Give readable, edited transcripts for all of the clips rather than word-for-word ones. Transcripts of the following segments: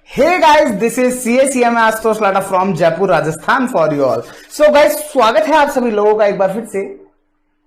Hey guys, this is CACM Ashutosh Lata from Jaipur Rajasthan for you all. So guys, स्वागत है आप सभी लोगों का एक बार फिर से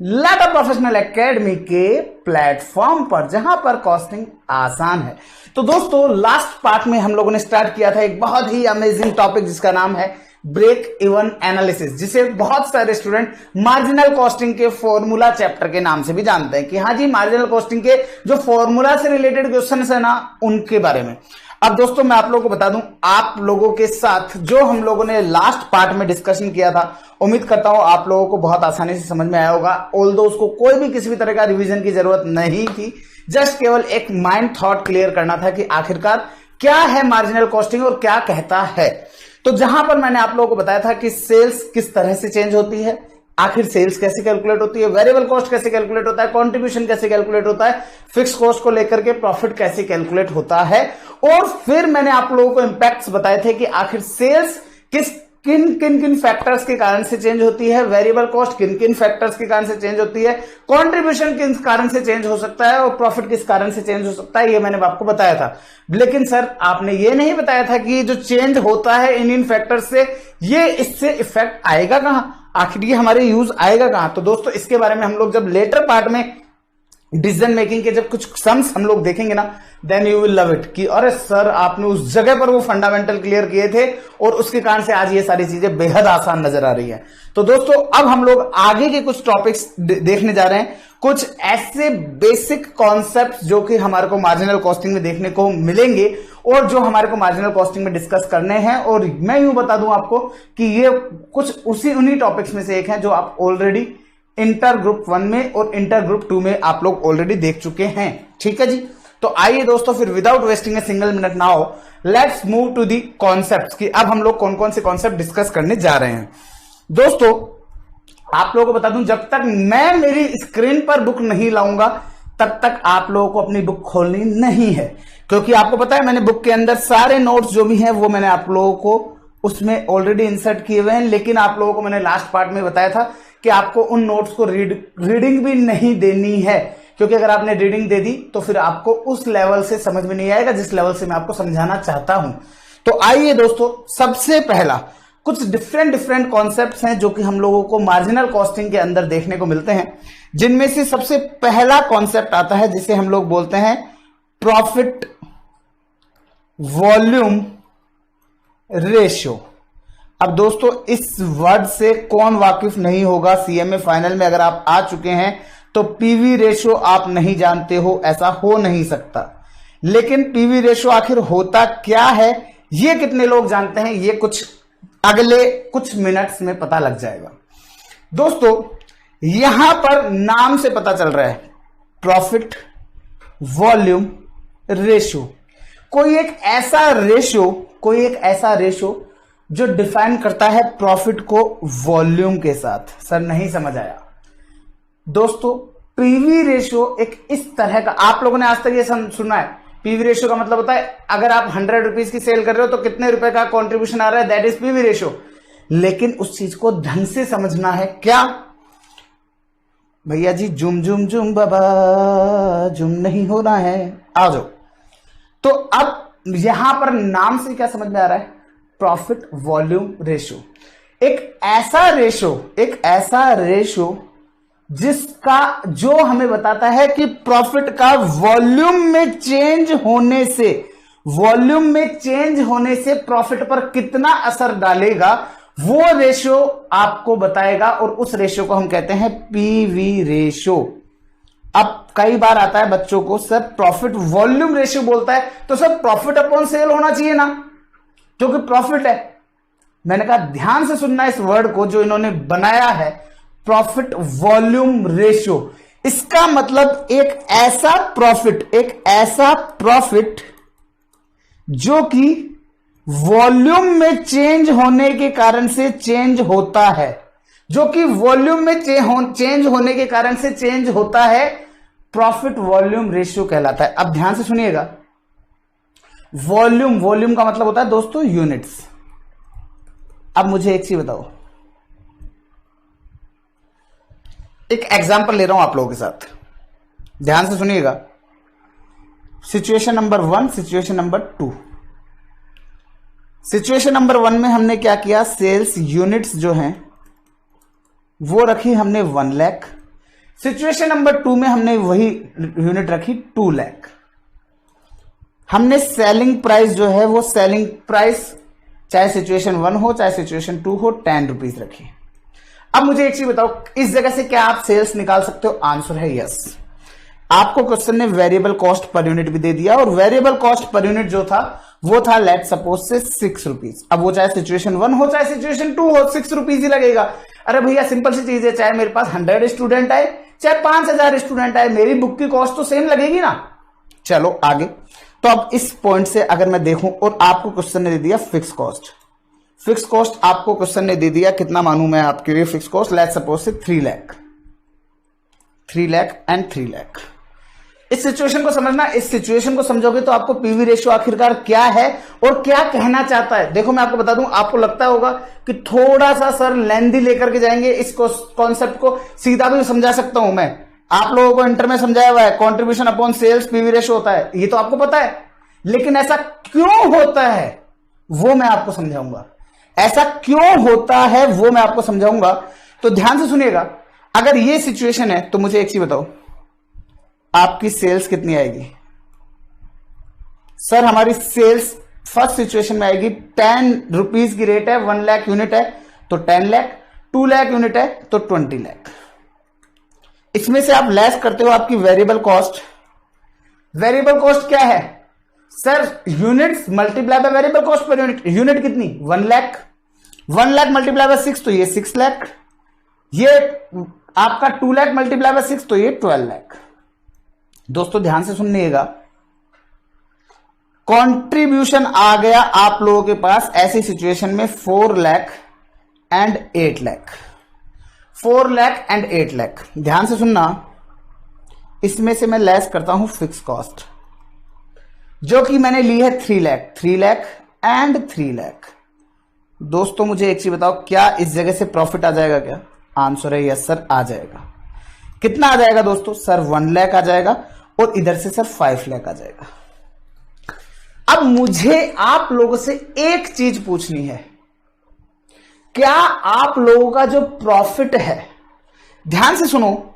लाटा प्रोफेशनल एकेडमी के प्लेटफॉर्म पर, जहां पर कॉस्टिंग आसान है। तो दोस्तों, लास्ट पार्ट में हम लोगों ने स्टार्ट किया था एक बहुत ही अमेजिंग टॉपिक जिसका नाम है ब्रेक इवन एनालिसिस, जिसे बहुत सारे स्टूडेंट मार्जिनल कॉस्टिंग के फॉर्मूला चैप्टर के नाम से भी जानते हैं कि हाँ जी, मार्जिनल कॉस्टिंग के जो फॉर्मूला से रिलेटेड क्वेश्चन है ना, उनके बारे में। अब दोस्तों, मैं आप लोगों को बता दूं, आप लोगों के साथ जो हम लोगों ने लास्ट पार्ट में डिस्कशन किया था, उम्मीद करता हूं आप लोगों को बहुत आसानी से समझ में आया होगा। ऑल्दो उसको कोई भी किसी भी तरह का रिवीजन की जरूरत नहीं थी, जस्ट केवल एक माइंड थॉट क्लियर करना था कि आखिरकार क्या है मार्जिनल कॉस्टिंग और क्या कहता है। तो जहां पर मैंने आप लोगों को बताया था कि सेल्स किस तरह से चेंज होती है, आखिर सेल्स कैसे कैलकुलेट होती है, वेरिएबल कॉस्ट कैसे कैलकुलेट होता है, कंट्रीब्यूशन कैसे कैलकुलेट होता है, फिक्स कॉस्ट को लेकर के प्रॉफिट कैसे कैलकुलेट होता है, और फिर मैंने आप लोगों को इंपैक्ट्स बताए थे कि आखिर सेल्स किन किन फैक्टर्स के कारण से चेंज होती है, वेरिएबल कॉस्ट किन किन फैक्टर्स के कारण से चेंज होती है, कंट्रीब्यूशन किस कारण से चेंज हो सकता है और प्रॉफिट किस कारण से चेंज हो सकता है। ये मैंने आपको बताया था। लेकिन सर, आपने ये नहीं बताया था कि जो चेंज होता है इन फैक्टर्स से, ये इससे इफेक्ट आएगा कहां, आखिर ये हमारे यूज आएगा कहां। तो दोस्तों, इसके बारे में हम लोग जब लेटर पार्ट में डिसीजन मेकिंग के जब कुछ सम्स हम लोग देखेंगे ना, then you will love it कि अरे सर, आपने उस जगह पर वो फंडामेंटल क्लियर किए थे और उसके कारण से आज ये सारी चीजें बेहद आसान नजर आ रही है। तो दोस्तों, अब हम लोग आगे के कुछ टॉपिक्स देखने जा रहे हैं, कुछ ऐसे बेसिक कॉन्सेप्ट्स जो कि हमारे को मार्जिनल कॉस्टिंग में देखने को मिलेंगे और जो हमारे को मार्जिनल कॉस्टिंग में डिस्कस करने हैं। और मैं यूं बता दूं आपको कि ये कुछ उन्हीं टॉपिक्स में से एक है जो आप ऑलरेडी इंटर ग्रुप 1 में और इंटर ग्रुप 2 में आप लोग ऑलरेडी देख चुके हैं। ठीक है जी। तो आइए दोस्तों, फिर without wasting a single minute now, let's move to the concepts कि अब हम लोग कौन कौन से कॉन्सेप्ट डिस्कस करने जा रहे हैं। दोस्तों, आप लोगों को बता दूं, जब तक मैं मेरी स्क्रीन पर बुक नहीं लाऊंगा तब तक आप लोगों को अपनी बुक खोलनी नहीं है, क्योंकि आपको पता है मैंने बुक के अंदर सारे नोट्स जो भी हैं वो मैंने आप लोगों को उसमें ऑलरेडी इंसर्ट किए हुए हैं। लेकिन आप लोगों को मैंने लास्ट पार्ट में बताया था कि आपको उन नोट्स को रीडिंग भी नहीं देनी है, क्योंकि अगर आपने रीडिंग दे दी तो फिर आपको उस लेवल से समझ में नहीं आएगा जिस लेवल से मैं आपको समझाना चाहता हूं। तो आइए दोस्तों, सबसे पहला कुछ डिफरेंट कॉन्सेप्ट्स हैं जो कि हम लोगों को मार्जिनल कॉस्टिंग के अंदर देखने को मिलते हैं, जिनमें से सबसे पहला कॉन्सेप्ट आता है जिसे हम लोग बोलते हैं प्रॉफिट वॉल्यूम रेशियो। अब दोस्तों, इस वर्ड से कौन वाकिफ नहीं होगा। सीएमए फाइनल में अगर आप आ चुके हैं तो पीवी रेशियो आप नहीं जानते हो, ऐसा हो नहीं सकता। लेकिन पीवी रेशियो आखिर होता क्या है, ये कितने लोग जानते हैं, ये कुछ अगले कुछ मिनट्स में पता लग जाएगा। दोस्तों, यहां पर नाम से पता चल रहा है प्रॉफिट वॉल्यूम रेशियो, कोई एक ऐसा रेशियो जो डिफाइन करता है प्रॉफिट को वॉल्यूम के साथ। सर, नहीं समझ आया। दोस्तों, पीवी रेशियो एक इस तरह का, आप लोगों ने आज तक ये सुना है, पीवी रेशियो का मतलब होता है अगर आप 100 रुपीज की सेल कर रहे हो तो कितने रुपए का कंट्रीब्यूशन आ रहा है, दैट इज पीवी रेशियो। लेकिन उस चीज को ढंग से समझना है। क्या भैया जी, जुम जुम जुम बाबा जुम नहीं होना है, आ जाओ। तो अब यहां पर नाम से क्या समझ में आ रहा है, प्रॉफिट वॉल्यूम रेशियो। एक ऐसा रेशियो जिसका जो हमें बताता है कि प्रॉफिट का वॉल्यूम में चेंज होने से प्रॉफिट पर कितना असर डालेगा, वो रेशियो आपको बताएगा और उस रेशियो को हम कहते हैं पीवी रेशियो। अब कई बार आता है बच्चों को, सर प्रॉफिट वॉल्यूम रेशियो बोलता है तो सर प्रॉफिट अपॉन सेल होना चाहिए ना, क्योंकि प्रॉफिट है। मैंने कहा ध्यान से सुनना इस वर्ड को जो इन्होंने बनाया है, प्रॉफिट वॉल्यूम रेशियो। इसका मतलब एक ऐसा प्रॉफिट जो कि वॉल्यूम में चेंज होने के कारण से चेंज होता है, प्रॉफिट वॉल्यूम रेशियो कहलाता है। अब ध्यान से सुनिएगा, वॉल्यूम का मतलब होता है दोस्तों यूनिट्स। अब मुझे एक चीज बताओ, एक एग्जांपल ले रहा हूं आप लोगों के साथ, ध्यान से सुनिएगा। Situation number 1, situation number 2। Situation number 1 में हमने क्या किया, सेल्स यूनिट्स जो हैं वो रखी हमने 1 लाख। सिचुएशन नंबर 2 में हमने वही यूनिट रखी 2 लाख। हमने सेलिंग प्राइस जो है वो सेलिंग प्राइस चाहे सिचुएशन 1 हो चाहे सिचुएशन 2 हो 10 रुपीज रखी। अब मुझे एक चीज बताओ, इस जगह से क्या आप सेल्स निकाल सकते हो? आंसर है यस। आपको क्वेश्चन ने वेरिएबल कॉस्ट पर यूनिट भी दे दिया और वेरिएबल कॉस्ट पर यूनिट जो था वो था लेट सपोज से 6 रुपीज। अब वो चाहे सिचुएशन 1 हो चाहे सिचुएशन 2 हो 6 रुपीज ही लगेगा। अरे भैया सिंपल सी चीज है, चाहे मेरे पास 100 स्टूडेंट आए चाहे 5000 स्टूडेंट आए, मेरी बुक की कॉस्ट तो सेम लगेगी ना। चलो आगे। तो अब इस पॉइंट से अगर मैं देखूं और आपको क्वेश्चन ने दे दिया फिक्स कॉस्ट। फिक्स कॉस्ट आपको क्वेश्चन ने दे दिया, कितना मानूं मैं आपके लिए फिक्स कॉस्ट? लेट सपोज से 3 लाख एंड 3 लाख। इस सिचुएशन को समझना, इस सिचुएशन को समझोगे तो आपको पीवी रेशियो आखिरकार क्या है और क्या कहना चाहता है। देखो मैं आपको बता दूं, आपको लगता होगा कि थोड़ा सा सर लेंदी लेकर के जाएंगे, इस कॉन्सेप्ट को सीधा भी समझा सकता हूं मैं। आप लोगों को इंटर में समझाया हुआ है contribution upon sales PV ratio होता है, ये तो आपको पता है, लेकिन ऐसा क्यों होता है वो मैं आपको समझाऊंगा। ऐसा क्यों होता है वो मैं आपको समझाऊंगा, तो ध्यान से सुनिएगा। अगर ये सिचुएशन है तो मुझे एक चीज बताओ, आपकी सेल्स कितनी आएगी? सर हमारी सेल्स फर्स्ट सिचुएशन में आएगी 10 रुपीज की रेट है, 1 लाख यूनिट है तो 10 लाख, 2 लाख यूनिट है तो 20 लाख। इसमें से आप लेस करते हो आपकी वेरिएबल कॉस्ट। वेरिएबल कॉस्ट क्या है sir? Units multiply by variable cost per unit. Unit कितनी? 1 लाख। 1 लाख मल्टीप्लाई बाय 6 तो ये 6 लाख। ये आपका 2 लाख मल्टीप्लाई बाय 6 तो ये 12 लाख। दोस्तों ध्यान से सुनिएगा, कंट्रीब्यूशन आ गया आप लोगों के पास ऐसी सिचुएशन में 4 लाख एंड 8 लाख। 4 लाख एंड 8 लाख। ध्यान से सुनना, इसमें से मैं लेस करता हूं फिक्स कॉस्ट जो कि मैंने ली है 3 लाख। 3 लाख एंड 3 लाख। दोस्तों मुझे एक चीज बताओ, क्या इस जगह से प्रॉफिट आ जाएगा क्या? आंसर है यस सर, आ जाएगा। कितना आ जाएगा दोस्तों? सर 1 लाख आ जाएगा और इधर से सर 5 लाख आ जाएगा। अब मुझे आप लोगों से एक चीज पूछनी है, क्या आप लोगों का जो प्रॉफिट है, ध्यान से सुनो,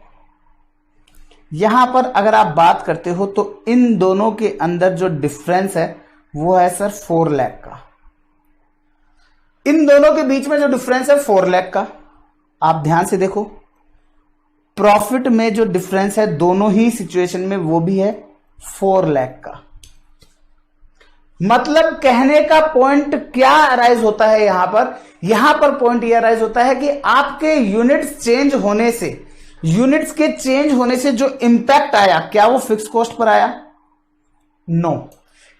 यहां पर अगर आप बात करते हो तो इन दोनों के अंदर जो डिफरेंस है वो है सर 4 लाख का। इन दोनों के बीच में जो डिफरेंस है 4 लाख का। आप ध्यान से देखो, प्रॉफिट में जो डिफरेंस है दोनों ही सिचुएशन में वो भी है 4 लाख का। मतलब कहने का पॉइंट क्या अराइज होता है यहां पर पॉइंट यह अराइज होता है कि आपके यूनिट्स चेंज होने से, यूनिट्स के चेंज होने से जो इंपैक्ट आया, क्या वो फिक्स कॉस्ट पर आया? नो।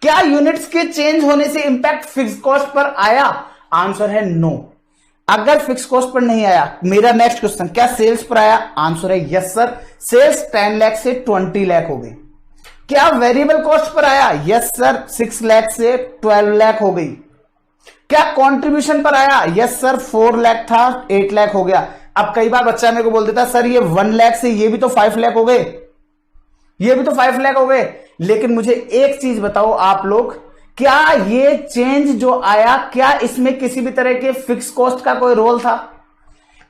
क्या यूनिट्स के चेंज होने से इंपैक्ट फिक्स कॉस्ट पर आया? आंसर है नो। अगर फिक्स कॉस्ट पर नहीं आया, मेरा नेक्स्ट क्वेश्चन, क्या सेल्स पर आया? आंसर है यस सर, सेल्स 10 लाख से 20 लाख हो गई। क्या वेरिएबल कॉस्ट पर आया? यस सर, 6 लाख से 12 लाख हो गई। क्या कंट्रीब्यूशन पर आया? यस सर, 4 लाख था 8 लाख हो गया। अब कई बार बच्चा मेरे को बोल देता सर ये 1 लाख से ये भी तो 5 लाख हो गए, ये भी तो 5 लाख हो गए। लेकिन मुझे एक चीज बताओ आप लोग, क्या ये चेंज जो आया, क्या इसमें किसी भी तरह के फिक्स कॉस्ट का कोई रोल था?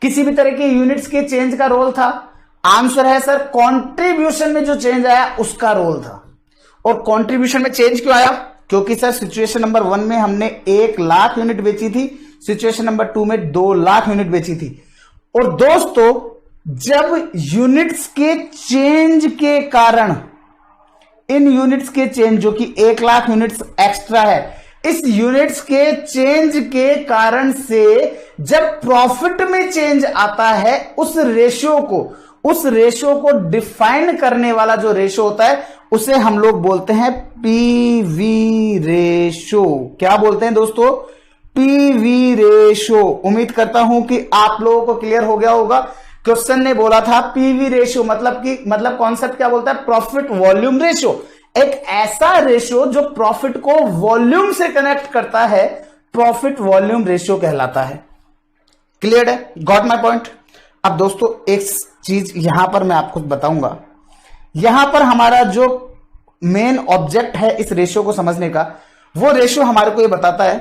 किसी भी तरह के यूनिट्स के चेंज का रोल था? आंसर है सर, कंट्रीब्यूशन में जो चेंज आया उसका रोल था। और कंट्रीब्यूशन में चेंज क्यों आया? क्योंकि सर सिचुएशन नंबर 1 में हमने 1 लाख यूनिट बेची थी, सिचुएशन नंबर 2 में 2 लाख यूनिट बेची थी। और दोस्तों जब यूनिट्स के चेंज के कारण, इन यूनिट्स के चेंज जो कि 1 लाख यूनिट्स एक्स्ट्रा है, इस यूनिट्स के चेंज के कारण से जब प्रॉफिट में चेंज आता है, उस रेशियो को डिफाइन करने वाला जो रेशियो होता है उसे हम लोग बोलते हैं पीवी रेशियो। क्या बोलते हैं दोस्तों? PV ratio. उम्मीद करता हूं कि आप लोगों को क्लियर हो गया होगा। क्वेश्चन ने बोला था पीवी रेशियो, मतलब कॉन्सेप्ट क्या बोलता है? Profit volume ratio. एक ऐसा रेशियो जो प्रॉफिट को वॉल्यूम से कनेक्ट करता है, प्रॉफिट वॉल्यूम रेशियो कहलाता है। क्लियर है? Got my point? अब दोस्तों एक चीज यहां पर मैं आपको बताऊंगा, यहां पर हमारा जो मेन ऑब्जेक्ट है इस रेशियो को समझने का, वो रेशियो हमारे को ये बताता है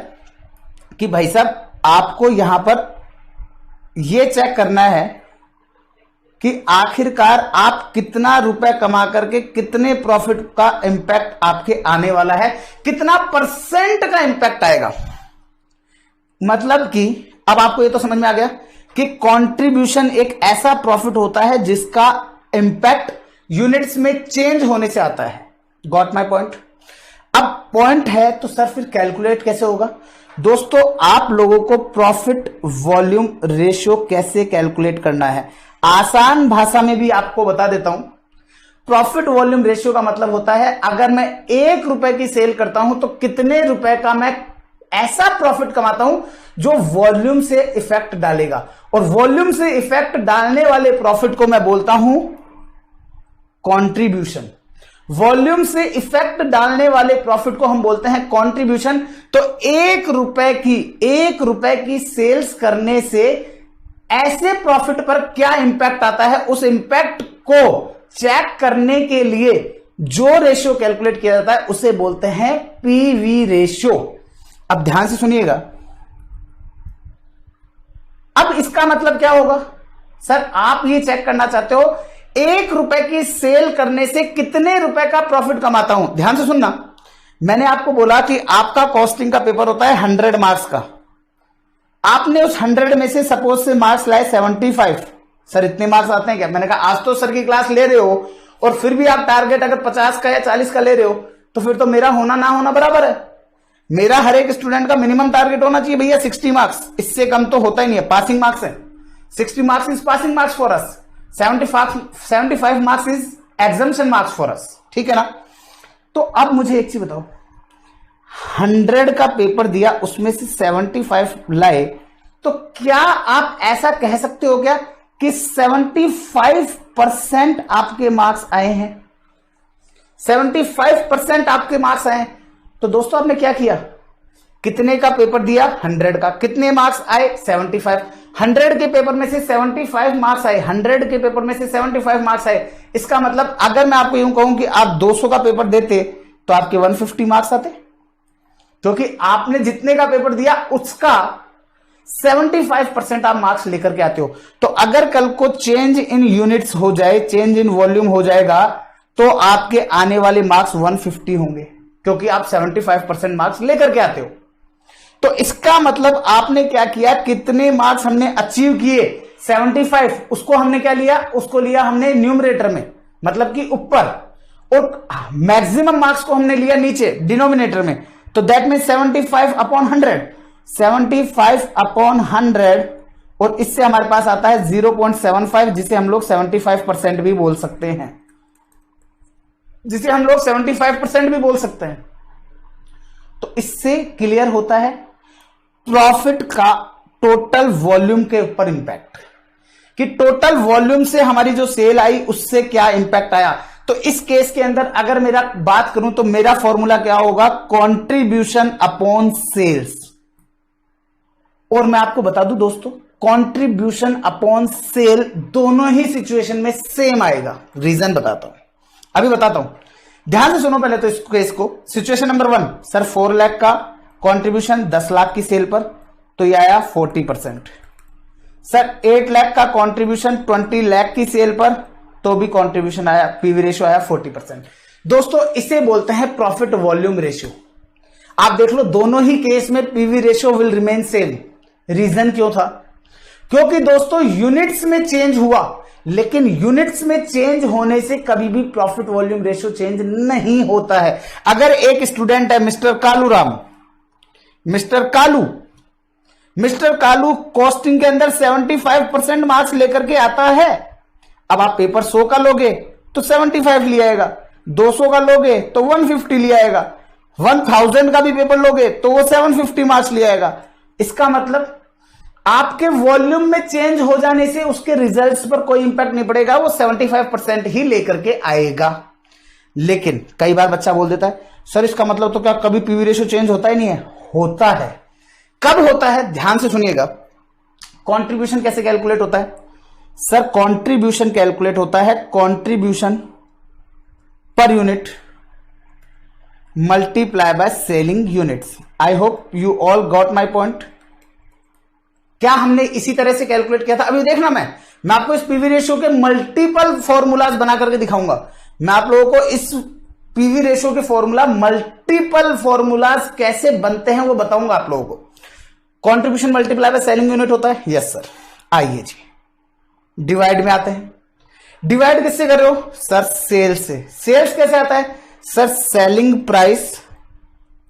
कि भाई साहब आपको यहां पर यह चेक करना है कि आखिरकार आप कितना रुपए कमा करके कितने प्रॉफिट का इंपैक्ट आपके आने वाला है, कितना परसेंट का इंपैक्ट आएगा। मतलब कि अब आपको ये तो समझ में आ गया कि कंट्रीब्यूशन एक ऐसा प्रॉफिट होता है जिसका इंपैक्ट यूनिट्स में चेंज होने से आता है। Got my point. अब पॉइंट है तो सर फिर कैलकुलेट कैसे होगा? दोस्तों आप लोगों को प्रॉफिट वॉल्यूम रेशियो कैसे कैलकुलेट करना है, आसान भाषा में भी आपको बता देता हूं। प्रॉफिट वॉल्यूम रेशियो का मतलब होता है अगर मैं 1 रुपए की सेल करता हूं तो कितने रुपए का मैं ऐसा प्रॉफिट कमाता हूं जो वॉल्यूम से इफेक्ट डालेगा, और वॉल्यूम से इफेक्ट डालने वाले प्रॉफिट को मैं बोलता हूं कंट्रीब्यूशन। वॉल्यूम से इफेक्ट डालने वाले प्रॉफिट को हम बोलते हैं कंट्रीब्यूशन। तो 1 रुपए की सेल्स करने से ऐसे प्रॉफिट पर क्या इंपैक्ट आता है, उस इंपैक्ट को चेक करने के लिए जो रेशियो कैलकुलेट किया जाता है उसे बोलते हैं पीवी रेशियो। अब ध्यान से सुनिएगा। अब इसका मतलब क्या होगा? सर आप ये चेक करना चाहते हो 1 रुपए की सेल करने से कितने रुपए का प्रॉफिट कमाता हूं। ध्यान से सुनना, मैंने आपको बोला कि आपका कॉस्टिंग का पेपर होता है 100 मार्क्स का। आपने उस 100 में से सपोज से मार्क्स लाए 75। सर इतने मार्क्स आते हैं क्या? मैंने कहा आज तो सर की क्लास ले रहे हो और फिर भी आप टारगेट अगर 50 का या 40 का ले रहे हो तो फिर तो मेरा होना ना होना बराबर है। मेरा हर एक स्टूडेंट का मिनिमम टारगेट होना चाहिए भैया 60 मार्क्स, इससे कम तो होता ही नहीं है। पासिंग मार्क्स है, 60 marks is passing marks for us, 75 marks is exemption marks for us. ठीक है ना? तो अब मुझे एक चीज बताओ, 100 का पेपर दिया उसमें से 75 लाए, तो क्या आप ऐसा कह सकते हो क्या कि 75% आपके मार्क्स आए हैं? 75% आपके मार्क्स आए हैं। तो दोस्तों आपने क्या किया, कितने का पेपर दिया? 100 का। कितने मार्क्स आए? 75। 100 के पेपर में से 75 मार्क्स आए, 100 के पेपर में से 75 मार्क्स आए। इसका मतलब अगर मैं आपको यूं कहूं कि आप 200 का पेपर देते तो आपके 150 मार्क्स आते, क्योंकि आपने जितने का पेपर दिया उसका 75% आप मार्क्स लेकर के आते हो। तो अगर कल को चेंज इन यूनिट्स हो जाए, चेंज इन वॉल्यूम हो जाएगा, तो आपके आने वाले मार्क्स 150 होंगे, क्योंकि आप 75% मार्क्स लेकर के आते हो। तो इसका मतलब आपने क्या किया, कितने मार्क्स हमने अचीव किए? 75। उसको हमने क्या लिया? उसको लिया हमने न्यूमरेटर में, मतलब कि ऊपर, और मैक्सिमम मार्क्स को हमने लिया नीचे डिनोमिनेटर में। तो दैट मीन 75 अपॉन 100, 75 अपॉन 100, और इससे हमारे पास आता है 0.75, जिसे हम लोग 75% भी बोल सकते हैं, जिसे हम लोग 75% भी बोल सकते हैं। तो इससे क्लियर होता है प्रॉफिट का टोटल वॉल्यूम के ऊपर इंपैक्ट, कि टोटल वॉल्यूम से हमारी जो सेल आई उससे क्या इंपैक्ट आया। तो इस केस के अंदर अगर मेरा बात करूं तो मेरा फॉर्मूला क्या होगा? Contribution upon sales. और मैं आपको बता दूं दोस्तों, कंट्रीब्यूशन अपॉन सेल दोनों ही सिचुएशन में सेम आएगा। रीजन बताता हूं, अभी बताता हूं, ध्यान से सुनो पहले तो इस केस को। सिचुएशन नंबर 1, सर 4 लाख का कंट्रीब्यूशन 10 लाख की सेल पर, तो यह आया 40%। सर 8 लाख का कंट्रीब्यूशन 20 लाख की सेल पर, तो भी कंट्रीब्यूशन आया, पीवी रेशियो आया 40%। दोस्तों इसे बोलते हैं प्रॉफिट वॉल्यूम रेशियो। आप देख लो दोनों ही केस में PV ratio will remain same. Reason क्यों था? क्योंकि दोस्तों यूनिट्स में चेंज हुआ, लेकिन यूनिट्स में चेंज होने से कभी भी प्रॉफिट वॉल्यूम रेशियो चेंज नहीं होता है। अगर एक स्टूडेंट है mister Kaluram, mister Kalu costing के अंदर 75% मार्क्स लेकर के आता है। अब आप पेपर 100 का लोगे तो 75 ले आएगा, 200 का लोगे तो 150 ले आएगा, 1000 का भी पेपर लोगे तो वो 750 मार्क्स ले आएगा। इसका मतलब आपके वॉल्यूम में चेंज हो जाने से उसके रिजल्ट्स पर कोई इंपैक्ट नहीं पड़ेगा, वो 75% ही लेकर के आएगा। लेकिन कई बार बच्चा बोल देता है सर इसका मतलब तो क्या कभी पीवी रेशियो चेंज होता ही नहीं है? होता है। कब होता है? ध्यान से सुनिएगा। कंट्रीब्यूशन कैसे कैलकुलेट होता है? सर कंट्रीब्यूशन कैलकुलेट होता है contribution per unit multiply by selling units. I hope you all got my point. क्या हमने इसी तरह से कैलकुलेट किया था? अभी देखना, मैं आपको इस पीवी रेशियो के मल्टीपल फॉर्मूलाज बना करके दिखाऊंगा। मैं आप लोगों को इस पीवी रेशियो के फॉर्मूला, मल्टीपल फॉर्मूलाज कैसे बनते हैं वो बताऊंगा आप लोगों को। Contribution multiply by selling unit होता है, यस सर। आइए जी, डिवाइड में आते हैं। डिवाइड किससे कर रहे हो सर? सेल्स से। सेल्स कैसे आता है sir? Selling price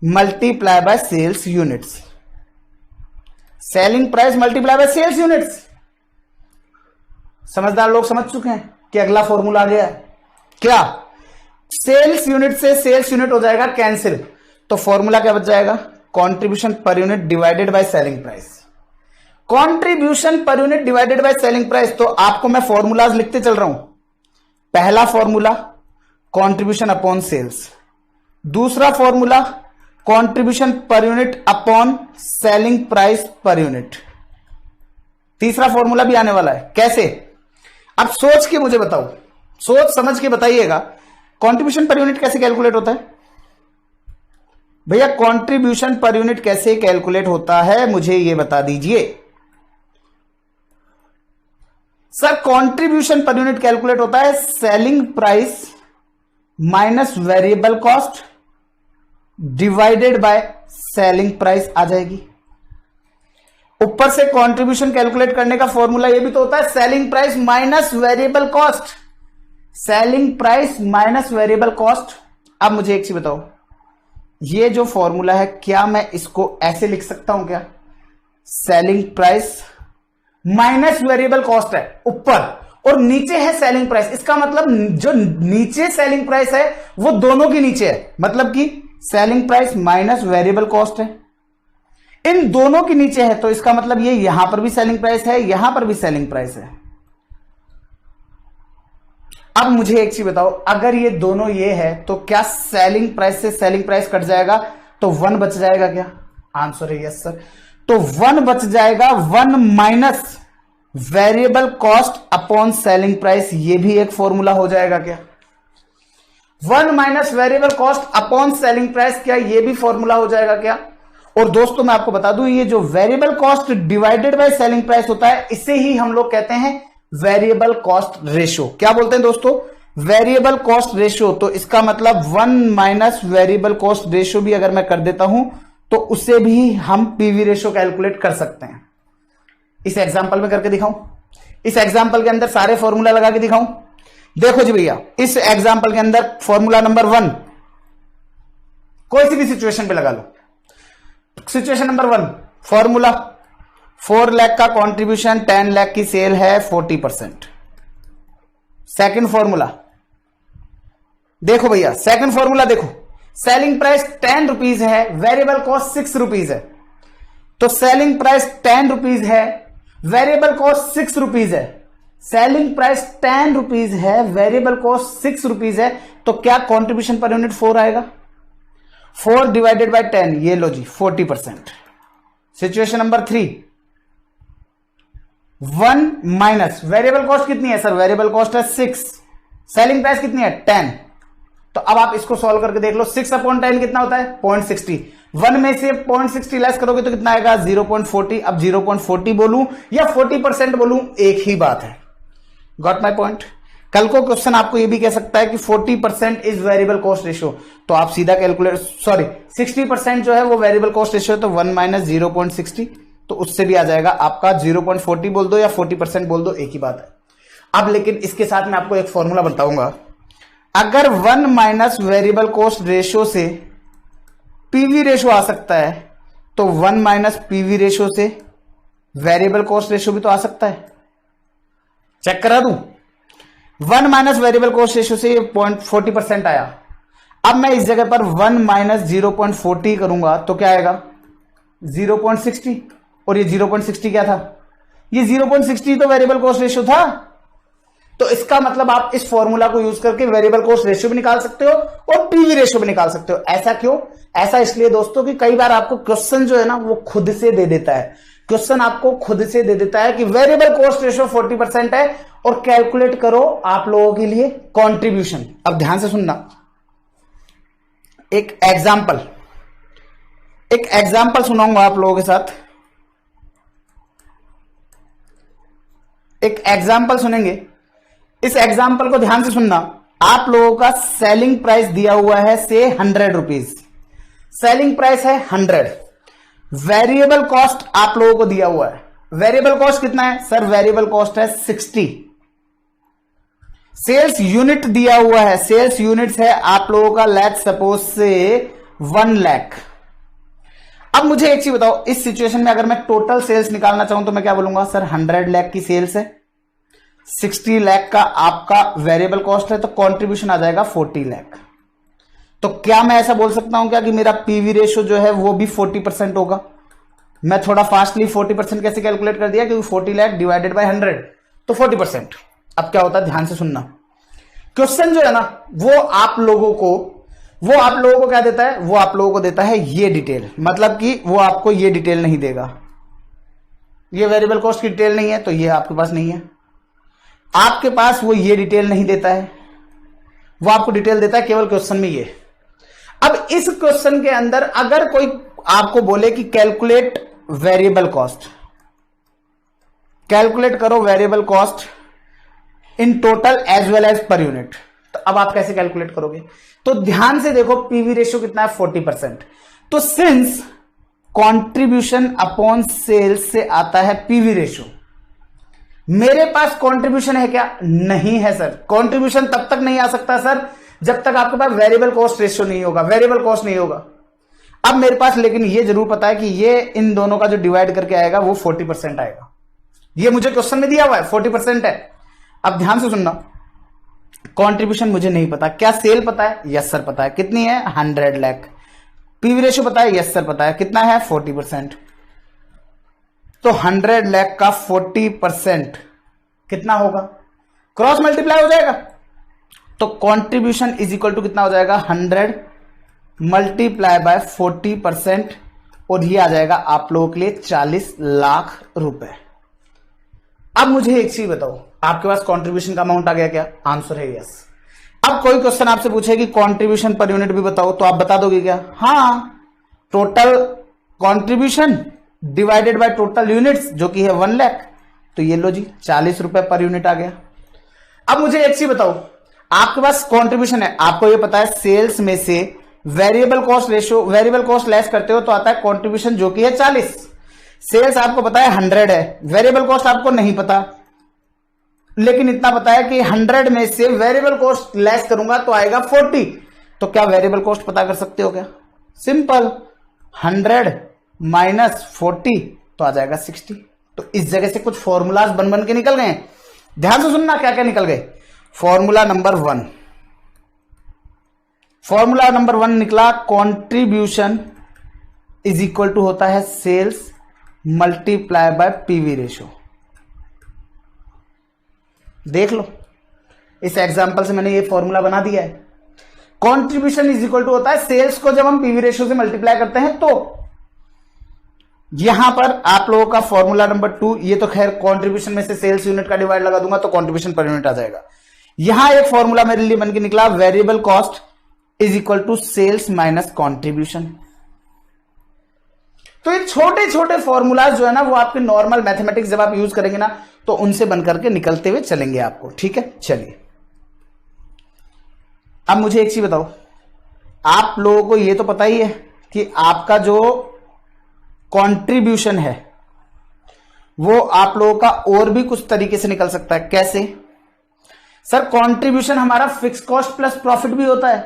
multiply by sales units. Selling price multiply by sales units. समझदार लोग समझ चुके हैं कि अगला फॉर्मूला आ गया है क्या? सेल्स यूनिट से सेल्स यूनिट हो जाएगा कैंसिल, तो फॉर्मूला क्या बच जाएगा? Contribution per unit divided by selling price. Contribution per unit divided by selling price. तो आपको मैं फॉर्मूलाज लिखते चल रहा हूं। पहला फॉर्मूला कंट्रीब्यूशन अपॉन सेल्स, दूसरा formula contribution per unit upon selling price per unit, तीसरा फॉर्मूला भी आने वाला है। कैसे? अब सोच के मुझे बताओ, सोच समझ के बताइएगा, कंट्रीब्यूशन पर यूनिट कैसे कैलकुलेट होता है भैया? कंट्रीब्यूशन पर यूनिट कैसे कैलकुलेट होता है मुझे यह बता दीजिए sir. Contribution per unit calculate होता है selling price minus variable cost divided by selling price आ जाएगी। ऊपर से कंट्रीब्यूशन कैलकुलेट करने का फॉर्मूला ये भी तो होता है selling price minus variable cost. Selling price minus variable cost. अब मुझे एक चीज बताओ, ये जो फॉर्मूला है क्या मैं इसको ऐसे लिख सकता हूं क्या? Selling price minus variable cost है ऊपर और नीचे है सेलिंग प्राइस। इसका मतलब जो नीचे सेलिंग प्राइस है वो दोनों के नीचे है, मतलब कि selling price minus variable cost है, इन दोनों के नीचे है। तो इसका मतलब ये यहां पर भी सेलिंग प्राइस है, यहां पर भी सेलिंग प्राइस है। अब मुझे एक चीज बताओ, अगर ये दोनों ये है तो क्या सेलिंग प्राइस से सेलिंग प्राइस कट जाएगा तो 1 बच जाएगा क्या? आंसर है यस सर। तो 1 बच जाएगा, 1 minus variable cost upon selling price, ये भी एक फॉर्मूला हो जाएगा क्या? 1 minus variable cost upon selling price, क्या ये भी फॉर्मूला हो जाएगा क्या? और दोस्तों मैं आपको बता दूं, ये जो variable cost divided by selling price होता है इसे ही हम लोग कहते हैं वेरिएबल कॉस्ट रेशियो। क्या बोलते हैं दोस्तों? Variable cost ratio. तो इसका मतलब 1 माइनस वेरिएबल कॉस्ट रेशियो भी अगर मैं कर देता हूं तो उससे भी हम पीवी रेशियो कैलकुलेट कर सकते हैं। इस एग्जांपल में करके दिखाऊं? इस एग्जांपल के अंदर सारे फॉर्मूला लगा के दिखाऊं? देखो जी भैया, इस एग्जांपल के अंदर फॉर्मूला नंबर 1 कोई सी भी सिचुएशन पे लगा लो। सिचुएशन नंबर 1 फॉर्मूला 4 लाख का कंट्रीब्यूशन, 10 लाख की सेल है, 40%। सेकंड फॉर्मूला देखो भैया, सेकंड फॉर्मूला देखो, सेलिंग प्राइस 10 रुपीज है, वेरिएबल कॉस्ट 6 रुपीज है। तो सेलिंग प्राइस 10 रुपीज है, वेरिएबल कॉस्ट 6 रुपीज है। सेलिंग प्राइस 10 रुपीज है, वेरिएबल कॉस्ट 6 रुपीज है, तो क्या कंट्रीब्यूशन पर यूनिट 4 आएगा? 4 डिवाइडेड बाय 10, ये लो जी 40%। Situation number 3 1 minus variable cost कितनी है सर? वेरिएबल कॉस्ट है 6, सेलिंग प्राइस कितनी है? 10। तो अब आप इसको सॉल्व करके देख लो, 6 अपॉन 10 कितना होता है? 0.60। 1 में से 0.60 लेस करोगे तो कितना आएगा? 0.40। अब 0.40 बोलूं या 40% बोलूं, एक ही बात है। Got my point? कल को क्वेश्चन आपको ये भी कह सकता है कि 40% इज वेरिएबल कॉस्ट रेशियो, तो आप सीधा कैलकुलेट, सॉरी 60% जो है वो वेरिएबल कॉस्ट रेशियो है, तो 1 माइनस 0.60, तो उससे भी आ जाएगा आपका 0.40 बोल दो या 40% बोल दो, एक ही बात है। अब लेकिन इसके साथ मैं आपको एक फॉर्मूला बताऊंगा। अगर 1 माइनस वेरिएबल कॉस्ट रेशियो से पीवी रेशियो आ सकता है तो 1 माइनस पीवी रेशियो से वेरिएबल कॉस्ट रेशियो भी तो आ सकता है। चेक करा दूं? 1 माइनस वेरिएबल कॉस्ट रेशियो से 40% आया। अब मैं इस जगह पर 1 माइनस 0.40 करूंगा तो क्या आएगा? 0.60। और ये 0.60 क्या था? ये 0.60 तो वेरिएबल कॉस्ट रेशियो था। तो इसका मतलब आप इस फॉर्मूला को यूज करके वेरिएबल कॉस्ट रेशियो भी निकाल सकते हो और पीवी रेशियो भी निकाल सकते हो। ऐसा क्यों? ऐसा इसलिए दोस्तों कि कई बार आपको क्वेश्चन जो है ना वो खुद से दे देता है। क्वेश्चन आपको खुद से दे देता है कि वेरिएबल कॉस्ट रेशियो 40% है और कैलकुलेट करो आप लोगों के लिए कंट्रीब्यूशन। अब ध्यान से सुनना, एक एग्जाम्पल सुनाऊंगा आप लोगों के साथ। एक एग्जाम्पल सुनेंगे, इस एग्जाम्पल को ध्यान से सुनना। आप लोगों का सेलिंग प्राइस दिया हुआ है से 100 रुपीज, सेलिंग प्राइस है 100। वेरिएबल कॉस्ट आप लोगों को दिया हुआ है, वेरिएबल कॉस्ट कितना है सर? वेरिएबल कॉस्ट है 60। सेल्स यूनिट दिया हुआ है, सेल्स यूनिट्स है आप लोगों का लेट्स सपोज से 1 लाख। अब मुझे एक चीज बताओ, इस सिचुएशन में अगर मैं टोटल सेल्स निकालना चाहूं तो मैं क्या बोलूंगा? सर 100 लाख की सेल्स है, 60 लाख का आपका वेरिएबल कॉस्ट है, तो कंट्रीब्यूशन आ जाएगा 40 लाख। तो क्या मैं ऐसा बोल सकता हूं क्या कि मेरा पीवी रेशो जो है वो भी 40% होगा? मैं थोड़ा फास्टली 40% कैसे कैलकुलेट कर दिया, क्योंकि 40 लाख डिवाइडेड बाय 100 तो 40%। अब क्या होता है, ध्यान से सुनना। क्वेश्चन जो है ना वो आप लोगों को क्या देता है? वो आप लोगों को देता है ये डिटेल, मतलब कि वो आपको ये डिटेल नहीं देगा। ये वेरिएबल कॉस्ट की डिटेल नहीं है तो ये आपके पास नहीं है, आपके पास वो ये डिटेल नहीं देता है, वो आपको डिटेल देता है केवल क्वेश्चन में ये। अब इस क्वेश्चन के अंदर अगर कोई आपको बोले कि कैलकुलेट वेरिएबल कॉस्ट, कैलकुलेट करो variable cost in total as well as per unit, तो अब आप कैसे कैलकुलेट करोगे? तो ध्यान से देखो, पीवी रेशियो कितना है? 40%। तो सिंस कंट्रीब्यूशन अपॉन सेल्स से आता है पीवी रेशियो, मेरे पास कंट्रीब्यूशन है क्या? नहीं है सर। कंट्रीब्यूशन तब तक नहीं आ सकता सर जब तक आपके पास वेरिएबल कॉस्ट रेशियो नहीं होगा, वेरिएबल कॉस्ट नहीं होगा। अब मेरे पास लेकिन ये जरूर पता है कि ये इन दोनों का जो डिवाइड करके आएगा वो 40% आएगा। ये मुझे क्वेश्चन में दिया हुआ है 40% है। अब ध्यान से सुनना, कंट्रीब्यूशन मुझे नहीं पता, क्या सेल पता है? यस सर पता है। कितनी है? 100 लाख। पीवी रेशियो पता है? यस सर पता है। कितना है? 40%। तो 100 लाख का 40% कितना होगा? क्रॉस मल्टीप्लाई हो जाएगा, तो कंट्रीब्यूशन इज इक्वल टू कितना हो जाएगा? 100 मल्टीप्लाई बाय 40%, और ये आ जाएगा आप लोगों के लिए 40 लाख रुपए। अब मुझे एक चीज बताओ, आपके पास कंट्रीब्यूशन का अमाउंट आ गया क्या? आंसर है यस। अब कोई क्वेश्चन आपसे पूछे कि कंट्रीब्यूशन पर यूनिट भी बताओ, तो आप बता दोगे क्या? हाँ, total contribution divided by total units जो कि है 1 लाख, तो ये लो जी 40 रुपए पर यूनिट आ गया। अब मुझे एक चीज बताओ, आपके पास कंट्रीब्यूशन है, आपको ये पता है सेल्स में से variable cost ratio, variable cost less करते हो तो आता है कंट्रीब्यूशन जो कि है 40। सेल्स आपको पता है 100 है, वेरिएबल कॉस्ट आपको नहीं पता, लेकिन इतना पता है कि 100 में से वेरिएबल कॉस्ट लेस करूंगा तो आएगा 40। तो क्या वेरिएबल कॉस्ट पता कर सकते हो क्या? सिंपल, 100 माइनस 40 तो आ जाएगा 60। तो इस जगह से कुछ फॉर्मूलाज बन बन के निकल गए। ध्यान से सुनना क्या क्या निकल गए। फॉर्मूला नंबर 1, फॉर्मूला नंबर 1 निकला, कंट्रीब्यूशन इज इक्वल टू होता है sales multiply by PV ratio. देख लो, इस एग्जांपल से मैंने ये फॉर्मूला बना दिया है। कंट्रीब्यूशन इज इक्वल टू होता है सेल्स को जब हम पीवी रेशियो से मल्टीप्लाई करते हैं, तो यहां पर आप लोगों का फॉर्मूला नंबर 2, ये तो खैर कंट्रीब्यूशन में से सेल्स यूनिट का डिवाइड लगा दूंगा तो कंट्रीब्यूशन पर यूनिट आ जाएगा। यहां एक फॉर्मूला मेरे लिए बन के निकला, variable cost is equal to sales minus contribution. तो ये छोटे छोटे फॉर्मूलाज जो है ना वो आपके नॉर्मल मैथमेटिक्स जब आप यूज करेंगे ना तो उनसे बनकर के निकलते हुए चलेंगे आपको। ठीक है, चलिए अब मुझे एक चीज बताओ, आप लोगों को ये तो पता ही है कि आपका जो कंट्रीब्यूशन है वो आप लोगों का और भी कुछ तरीके से निकल सकता है। कैसे? सर कंट्रीब्यूशन हमारा फिक्स कॉस्ट प्लस प्रॉफिट भी होता है।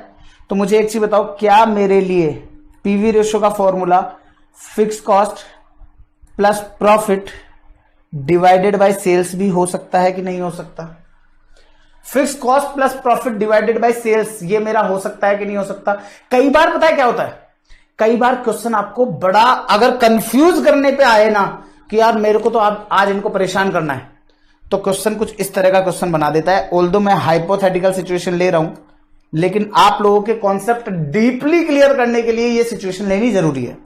तो मुझे एक चीज बताओ, क्या मेरे लिए पीवी रेशियो का formula fix cost plus profit divided by sales भी हो सकता है कि नहीं हो सकता? Fix cost plus profit divided by sales ये मेरा हो सकता है कि नहीं हो सकता? कई बार पता है क्या होता है, कई बार क्वेश्चन आपको बड़ा अगर कंफ्यूज करने पे आए ना कि यार मेरे को तो आज इनको परेशान करना है, तो क्वेश्चन कुछ इस तरह का क्वेश्चन बना देता है। ऑल्दो मैं हाइपोथेटिकल सिचुएशन ले रहा हूं, लेकिन आप लोगों के कॉन्सेप्ट डीपली क्लियर करने के लिए ये सिचुएशन लेनी जरूरी है।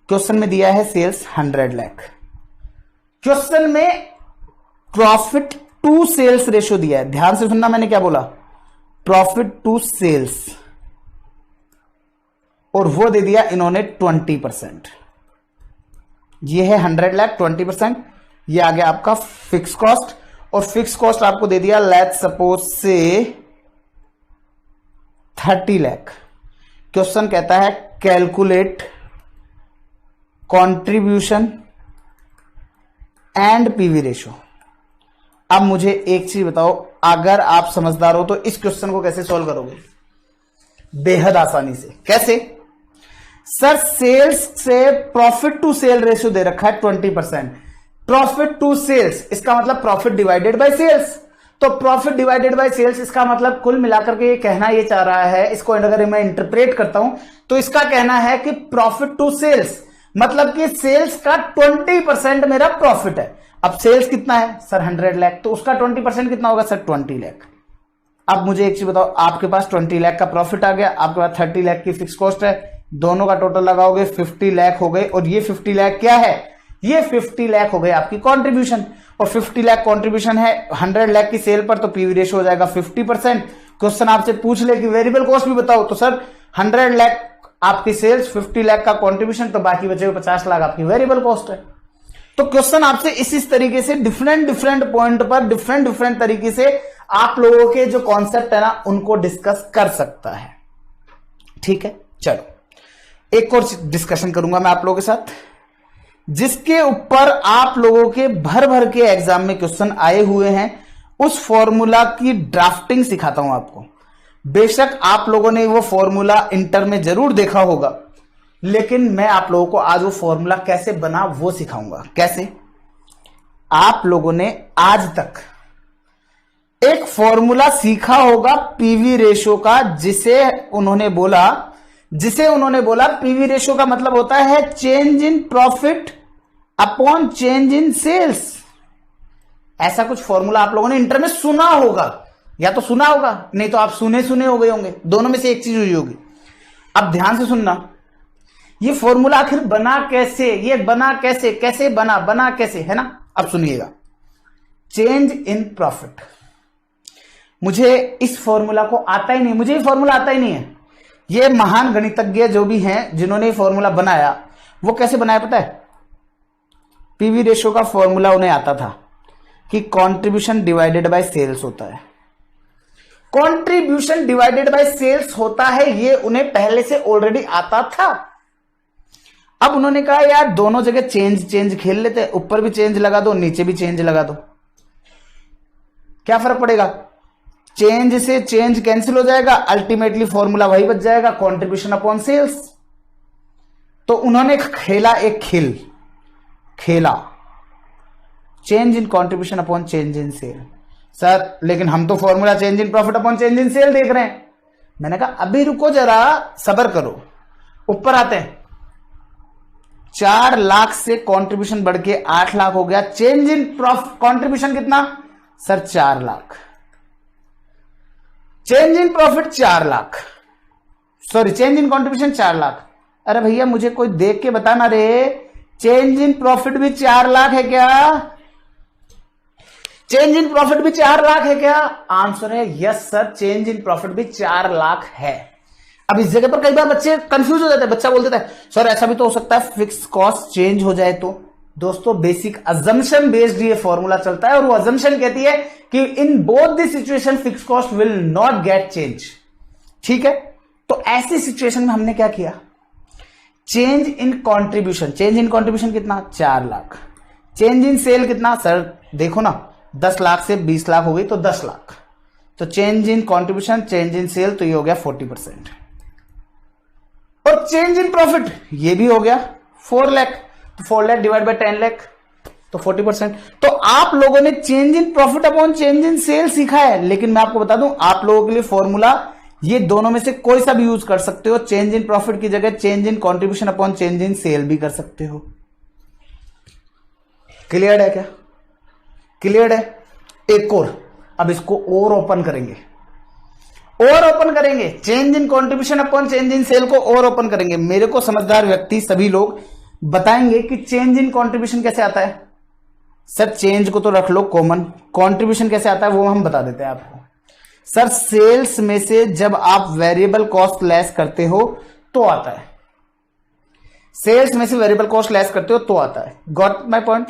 क्वेश्चन में दिया है सेल्स 100 लाख, क्वेश्चन में प्रॉफिट टू सेल्स रेशियो दिया है। ध्यान से सुनना मैंने क्या बोला, प्रॉफिट टू सेल्स और वो दे दिया इन्होंने 20%। ये है 100 लाख 20%। ये आ गया आपका फिक्स कॉस्ट, और फिक्स कॉस्ट आपको दे दिया लेट्स सपोज से 30 लाख। क्वेश्चन कहता है calculate contribution and PV ratio. अब मुझे एक चीज बताओ, अगर आप समझदार हो तो इस क्वेश्चन को कैसे सॉल्व करोगे? बेहद आसानी से। कैसे? सर सेल्स से प्रॉफिट टू सेल रेशियो दे रखा है 20%। प्रॉफिट टू सेल्स इसका मतलब प्रॉफिट डिवाइडेड बाय सेल्स। तो प्रॉफिट डिवाइडेड बाय सेल्स इसका मतलब कुल मिलाकर के ये कहना ये चाह रहा है, इसको अगर मैं इंटरप्रेट करता हूं तो इसका कहना है कि प्रॉफिट टू सेल्स मतलब कि सेल्स का 20% मेरा प्रॉफिट है। अब सेल्स कितना है सर? 100 लाख, तो उसका 20% कितना होगा सर? 20 लाख। अब मुझे एक चीज बताओ, आपके पास 20 लाख का प्रॉफिट आ गया, आपके पास 30 लाख की फिक्स कॉस्ट है, दोनों का टोटल लगाओगे 50 लाख हो गए, और ये 50 लाख क्या है? ये 50 लाख हो गए आपकी कंट्रीब्यूशन, और 50 लाख कंट्रीब्यूशन है 100 लाख की सेल पर, तो पीवी रेशियो हो जाएगा 50%। क्वेश्चन आपसे पूछ ले कि वेरिएबल कॉस्ट भी बताओ, तो सर 100 लाख आपकी सेल्स, 50 लाख का कंट्रीब्यूशन, तो बाकी बचे हुए 50 लाख आपकी वेरिएबल कॉस्ट है। तो क्वेश्चन आपसे इस तरीके से डिफरेंट पॉइंट पर डिफरेंट तरीके से आप लोगों के जो कॉन्सेप्ट है ना उनको डिस्कस कर सकता है। ठीक है, चलो एक और डिस्कशन करूंगा मैं आप लोगों के साथ, जिसके ऊपर आप लोगों के भर के एग्जाम में क्वेश्चन आए हुए हैं। उस फॉर्मूला की ड्राफ्टिंग सिखाता हूं आपको। बेशक आप लोगों ने वो फॉर्मूला इंटर में जरूर देखा होगा, लेकिन मैं आप लोगों को आज वो फॉर्मूला कैसे बना वो सिखाऊंगा। कैसे? आप लोगों ने आज तक एक फॉर्मूला सीखा होगा पीवी रेशो का, जिसे उन्होंने बोला पीवी रेशो का मतलब होता है change in profit upon change in sales. ऐसा कुछ फॉर्मूला आप लोगों ने इंटर में सुना होगा, या तो सुना होगा, नहीं तो आप सुने हो गए होंगे, दोनों में से एक चीज हुई होगी। अब ध्यान से सुनना, ये फॉर्मूला आखिर बना कैसे, ये बना कैसे बना कैसे, है ना? अब सुनिएगा, चेंज इन प्रॉफिट। मुझे इस फॉर्मूला को आता ही नहीं, मुझे ये फॉर्मूला आता ही नहीं है। ये महान गणितज्ञ जो भी हैं जिन्होंने ये फॉर्मूला बनाया, वो कैसे बनाया पता है? पीवी रेशियो का फॉर्मूला उन्हें आता था कि कंट्रीब्यूशन डिवाइडेड बाय सेल्स होता है। कंट्रीब्यूशन डिवाइडेड बाय सेल्स होता है, ये उन्हें पहले से ऑलरेडी आता था। अब उन्होंने कहा यार दोनों जगह चेंज खेल लेते हैं, ऊपर भी चेंज लगा दो, नीचे भी चेंज लगा दो, क्या फर्क पड़ेगा? चेंज से चेंज कैंसिल हो जाएगा, अल्टीमेटली फॉर्मूला वही बच जाएगा, कंट्रीब्यूशन अपॉन सेल्स। तो उन्होंने खेला एक खेला change in contribution upon change in sale. Sir लेकिन हम तो formula change in profit upon change in sale देख रहे हैं। मैंने कहा अभी रुको जरा, सब्र करो, ऊपर आते हैं। 4 लाख से कंट्रीब्यूशन बढ़ के 8 लाख हो गया, चेंज इन कंट्रीब्यूशन कितना sir? 4 lakh. Change in profit 4 lakh, sorry change in contribution 4 lakh. अरे भैया मुझे कोई देख के बताना रे, चेंज इन प्रॉफिट भी 4 लाख है क्या? चेंज इन प्रॉफिट भी 4 लाख है क्या? आंसर है yes sir, change in profit भी 4 लाख है। अब इस जगह पर कई बार बच्चे कंफ्यूज हो जाते हैं। बच्चा बोल देता है सर ऐसा भी तो हो सकता है फिक्स कॉस्ट चेंज हो जाए तो। दोस्तों बेसिक अजम्पशन बेस्ड ये फॉर्मूला चलता है, और वो अजम्पशन कहती है कि in both the situation fix cost will not get change. ठीक है, तो ऐसी सिचुएशन में हमने क्या किया? Change in contribution, change in contribution कितना? 4 लाख। चेंज इन सेल कितना? सर देखो ना 10 लाख से 20 लाख हो गई तो 10 लाख। तो change in contribution change in sale, तो ये हो गया 40%। और चेंज इन प्रॉफिट ये भी हो गया 4 लाख, तो 4 लाख डिवाइड बाय 10 लाख तो 40%। तो आप लोगों ने change in profit upon change in sale सीखा है, लेकिन मैं आपको बता दूं आप लोगों के लिए फॉर्मूला ये दोनों में से कोई सा भी यूज कर सकते हो। चेंज इन प्रॉफिट की जगह change in contribution upon change in sale भी कर सकते हो। क्लियर है क्या? क्लियर है? एक और, अब इसको और ओपन करेंगे, change in contribution upon change in sale को और ओपन करेंगे। मेरे को समझदार व्यक्ति सभी लोग बताएंगे कि चेंज इन कंट्रीब्यूशन कैसे आता है। सर चेंज को तो रख लो कॉमन, कंट्रीब्यूशन कैसे आता है वो हम बता देते हैं आपको। सर सेल्स में से जब आप वेरिएबल कॉस्ट लेस करते हो तो आता है, सेल्स में से वेरिएबल कॉस्ट लेस करते हो तो आता है। Got my point?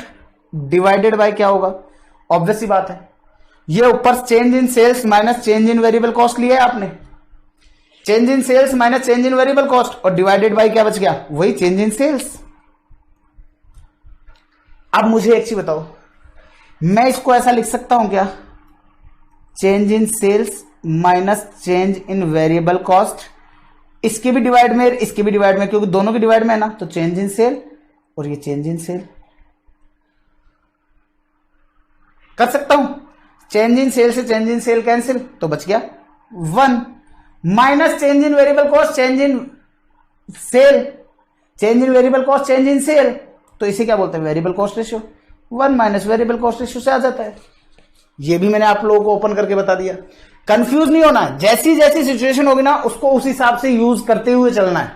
Divided by क्या होगा? ऑब्वियस सी बात है, ये ऊपर change in sales minus change in variable cost लिया है आपने, change in sales minus change in variable cost, और डिवाइडेड बाय क्या बच गया? वही चेंज इन सेल्स। अब मुझे एक चीज बताओ, मैं इसको ऐसा लिख सकता हूं क्या? Change in sales minus change in variable cost, इसके भी डिवाइड में इसके भी डिवाइड में, क्योंकि दोनों के डिवाइड में है ना, तो चेंज इन सेल और ये चेंज इन सेल कर सकता हूं। चेंज इन सेल से चेंज इन सेल कैंसिल, तो बच गया 1 minus change in variable cost change in sale, change in variable cost change in sale, तो इसे क्या बोलते हैं? Variable cost ratio. 1 minus variable cost ratio से आ जाता है। ये भी मैंने आप लोगों को ओपन करके बता दिया। कंफ्यूज नहीं होना, जैसी जैसी सिचुएशन होगी ना उसको उस हिसाब से यूज करते हुए चलना है,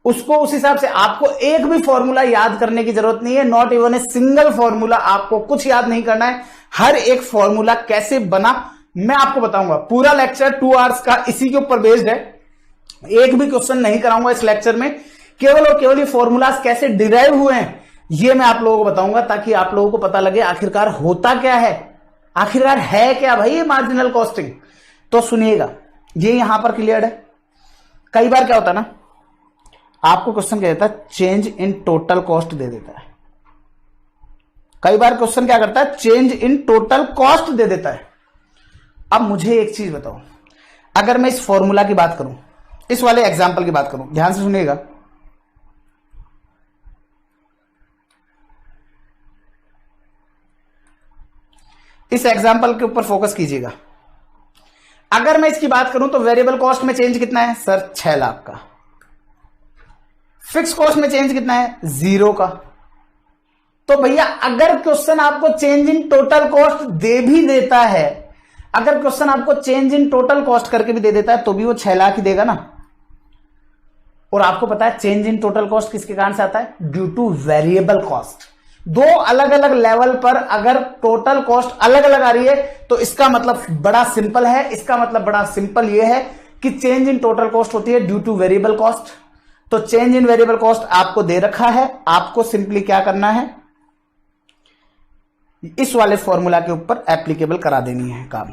उसको उस हिसाब से। आपको एक भी फॉर्मूला याद करने की जरूरत नहीं है, not even a single formula, आपको कुछ याद नहीं करना है। हर एक फॉर्मूला कैसे बना मैं आपको बताऊंगा। पूरा लेक्चर 2 आवर्स का इसी के ऊपर बेस्ड है, एक भी क्वेश्चन नहीं कराऊंगा इस लेक्चर में, केवल और केवल ये फॉर्मूलाज कैसे डिराइव हुए हैं ये मैं आप लोगों को बताऊंगा, ताकि आप लोगों को पता लगे आखिरकार होता क्या है, आखिरकार है क्या भाई ये मार्जिनल कॉस्टिंग। तो सुनिएगा, ये यहां पर क्लियर है। कई बार क्या होता है ना, आपको क्वेश्चन क्या देता है? चेंज इन टोटल कॉस्ट दे देता है। कई बार क्वेश्चन क्या करता है? चेंज इन टोटल कॉस्ट दे देता है। अब मुझे एक चीज बताओ, अगर मैं इस फॉर्मूला की बात करूं, इस वाले एग्जाम्पल की बात करूं, ध्यान से सुनिएगा, इस एग्जाम्पल के ऊपर फोकस कीजिएगा। अगर मैं इसकी बात करूं तो वेरिएबल कॉस्ट में चेंज कितना है सर? 6 लाख का। फिक्स कॉस्ट में चेंज कितना है? 0 का। तो भैया अगर क्वेश्चन आपको चेंज इन टोटल कॉस्ट दे भी देता है, अगर क्वेश्चन आपको चेंज इन टोटल कॉस्ट करके भी दे देता है, तो भी वो 6 लाख ही देगा ना। और आपको पता है चेंज इन टोटल कॉस्ट किसके कारण से आता है? Due to variable cost. दो अलग अलग लेवल पर अगर टोटल कॉस्ट अलग अलग आ रही है तो इसका मतलब बड़ा सिंपल है, इसका मतलब बड़ा सिंपल यह है कि चेंज इन टोटल कॉस्ट होती है ड्यू टू वेरिएबल कॉस्ट। तो चेंज इन वेरिएबल कॉस्ट आपको दे रखा है, आपको सिंपली क्या करना है? इस वाले फॉर्मूला के ऊपर एप्लीकेबल करा देनी है काम।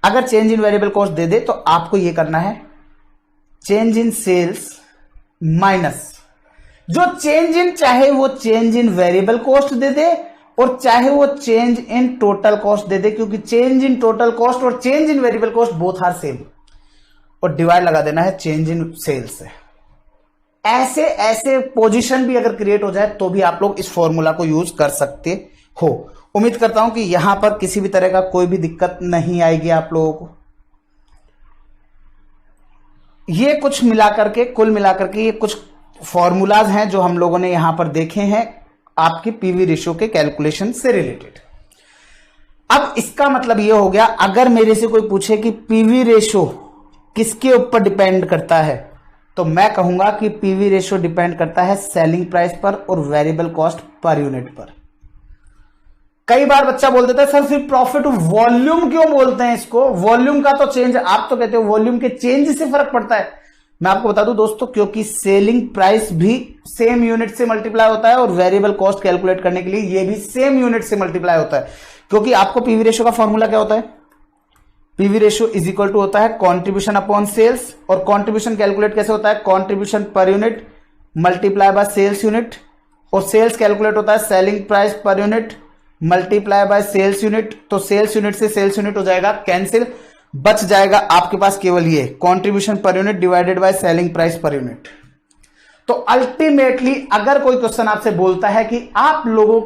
अगर चेंज इन वेरिएबल कॉस्ट दे दे तो आपको यह करना है चेंज इन सेल्स माइनस जो चेंज इन, चाहे वो चेंज इन वेरिएबल कॉस्ट दे दे और चाहे वो चेंज इन टोटल कॉस्ट दे दे, क्योंकि चेंज इन टोटल कॉस्ट और change in variable cost both are same, और डिवाइड लगा देना है चेंज इन सेल्स से। ऐसे ऐसे पोजीशन भी अगर क्रिएट हो जाए तो भी आप लोग इस फॉर्मूला को यूज कर सकते हो। उम्मीद करता हूं कि यहां पर किसी भी तरह का कोई भी दिक्कत नहीं आएगी आप लोगों को। ये कुछ मिलाकर के, कुल मिलाकर के ये कुछ फॉर्मूलाज हैं जो हम लोगों ने यहां पर देखे हैं आपकी पीवी रेशियो के कैलकुलेशन से रिलेटेड। अब इसका मतलब यह हो गया, अगर मेरे से कोई पूछे कि पीवी रेशियो किसके ऊपर डिपेंड करता है, तो मैं कहूंगा कि पीवी रेशियो डिपेंड करता है सेलिंग प्राइस पर और वेरिएबल कॉस्ट पर यूनिट पर। कई बार बच्चा बोल देता है सर फिर प्रॉफिट वॉल्यूम क्यों बोलते हैं इसको? वॉल्यूम का तो चेंज, आप तो कहते हो वॉल्यूम के चेंज से फर्क पड़ता है। मैं आपको बता दूं दोस्तों, क्योंकि सेलिंग प्राइस भी सेम यूनिट से मल्टीप्लाई होता है और वेरिएबल कॉस्ट कैलकुलेट करने के लिए ये भी सेम यूनिट से मल्टीप्लाई होता है। क्योंकि आपको पीवी रेशियो का फॉर्मूला क्या होता है? PV ratio is equal to होता है कॉन्ट्रीब्यूशन अपॉन सेल्स, और कॉन्ट्रीब्यूशन कैलकुलेट कैसे होता है? Contribution per unit multiply by sales unit, और सेल्स कैलकुलेट होता है selling price per unit multiply by sales unit. तो सेल्स यूनिट से सेल्स यूनिट हो जाएगा कैंसिल, बच जाएगा आपके पास केवल ये contribution per unit divided by selling price per unit. तो अल्टीमेटली अगर कोई क्वेश्चन आपसे बोलता है कि आप लोगों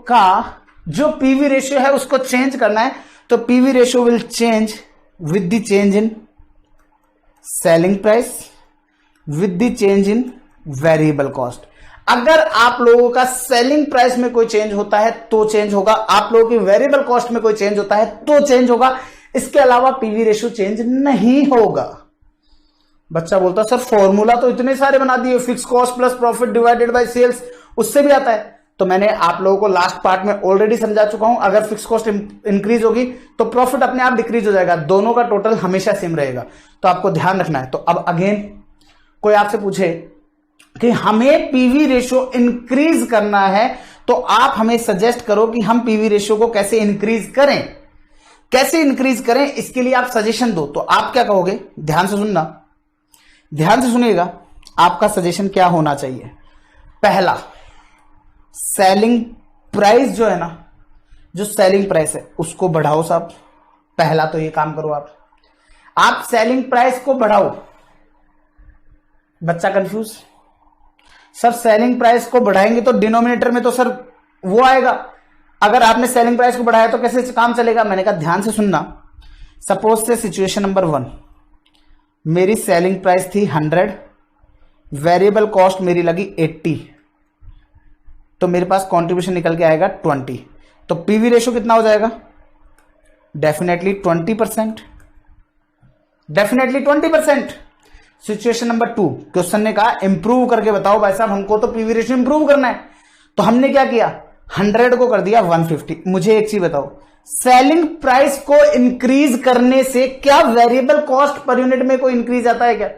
का जो पीवी रेशियो है उसको चेंज करना है, तो PV ratio will change with the change in selling price with the change in variable cost. अगर आप लोगों का सेलिंग प्राइस में कोई चेंज होता है तो चेंज होगा, आप लोगों की वेरिएबल कॉस्ट में कोई चेंज होता है तो चेंज होगा, इसके अलावा पीवी रेशियो चेंज नहीं होगा। बच्चा बोलता सर फॉर्मूला तो इतने सारे बना दिए, fix cost plus profit divided by sales, उससे भी आता है। तो मैंने आप लोगों को लास्ट पार्ट में ऑलरेडी समझा चुका हूं, अगर फिक्स कॉस्ट इंक्रीज होगी तो प्रॉफिट अपने आप डिक्रीज हो जाएगा, दोनों का टोटल हमेशा सेम रहेगा, तो आपको ध्यान रखना है। तो अब अगेन कोई आपसे पूछे कि हमें पीवी रेशियो इंक्रीज करना है, तो आप हमें सजेस्ट करो कि हम पीवी रेशियो को कैसे इंक्रीज करें, कैसे इंक्रीज करें, इसके लिए आप सजेशन दो। तो आप क्या कहोगे, ध्यान से सुनना, ध्यान से सुनिएगा, आपका सजेशन क्या होना चाहिए। पहला, सेलिंग प्राइस जो है ना, जो सेलिंग प्राइस है उसको बढ़ाओ साहब। पहला तो ये काम करो आप सेलिंग प्राइस को बढ़ाओ। बच्चा कंफ्यूज, सर सेलिंग प्राइस को बढ़ाएंगे तो डिनोमिनेटर में तो सर वो आएगा, अगर आपने सेलिंग प्राइस को बढ़ाया तो कैसे काम चलेगा। मैंने कहा ध्यान से सुनना, सपोज से सिचुएशन नंबर 1, मेरी सेलिंग प्राइस थी 100, वेरिएबल कॉस्ट मेरी लगी 80, तो मेरे पास कंट्रीब्यूशन निकल के आएगा 20, तो पीवी रेशियो कितना हो जाएगा, definitely 20%, definitely 20%। Situation number 2, question ने कहा इंप्रूव करके बताओ भाई साहब, हमको तो पीवी रेशियो इंप्रूव करना है, तो हमने क्या किया, 100 को कर दिया 150। मुझे एक चीज बताओ, सेलिंग प्राइस को इंक्रीज करने से क्या वेरिएबल कॉस्ट पर यूनिट में कोई इंक्रीज आता है क्या।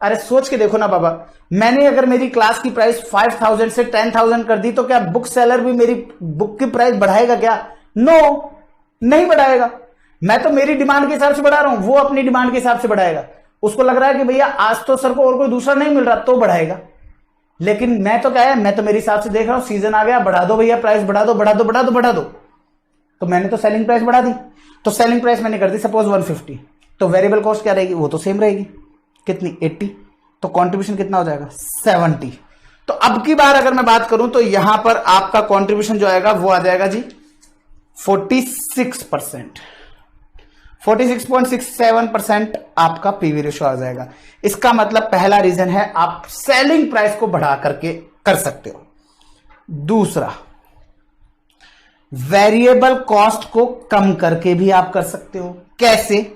अरे सोच के देखो ना बाबा, मैंने अगर मेरी क्लास की प्राइस 5000 से 10000 कर दी, तो क्या बुक सेलर भी मेरी बुक की प्राइस बढ़ाएगा क्या। नो, नहीं बढ़ाएगा। मैं तो मेरी डिमांड के हिसाब से बढ़ा रहा हूं, वो अपनी डिमांड के हिसाब से बढ़ाएगा। उसको लग रहा है कि भैया आज तो सर को और कोई दूसरा नहीं मिल रहा, तो बढ़ाएगा। लेकिन मैं तो क्या है, मैं तो मेरे हिसाब से देख रहा हूं, सीजन आ गया, बढ़ा दो भैया, प्राइस बढ़ा दो बढ़ा दो बढ़ा दो बढ़ा दो, तो मैंने तो सेलिंग प्राइस बढ़ा दी। तो सेलिंग प्राइस मैंने कर दी सपोज 150, तो वेरिएबल कॉस्ट क्या रहेगी, वो तो सेम रहेगी, कितनी, 80, तो कंट्रीब्यूशन कितना हो जाएगा, 70। तो अब की बार अगर मैं बात करूं तो यहां पर आपका कंट्रीब्यूशन जो आएगा वो आ जाएगा जी 46%, 46.67% आपका पीवी रेशियो आ जाएगा। इसका मतलब पहला रीजन है आप सेलिंग प्राइस को बढ़ा करके कर सकते हो। दूसरा, वेरिएबल कॉस्ट को कम करके भी आप कर सकते हो। कैसे,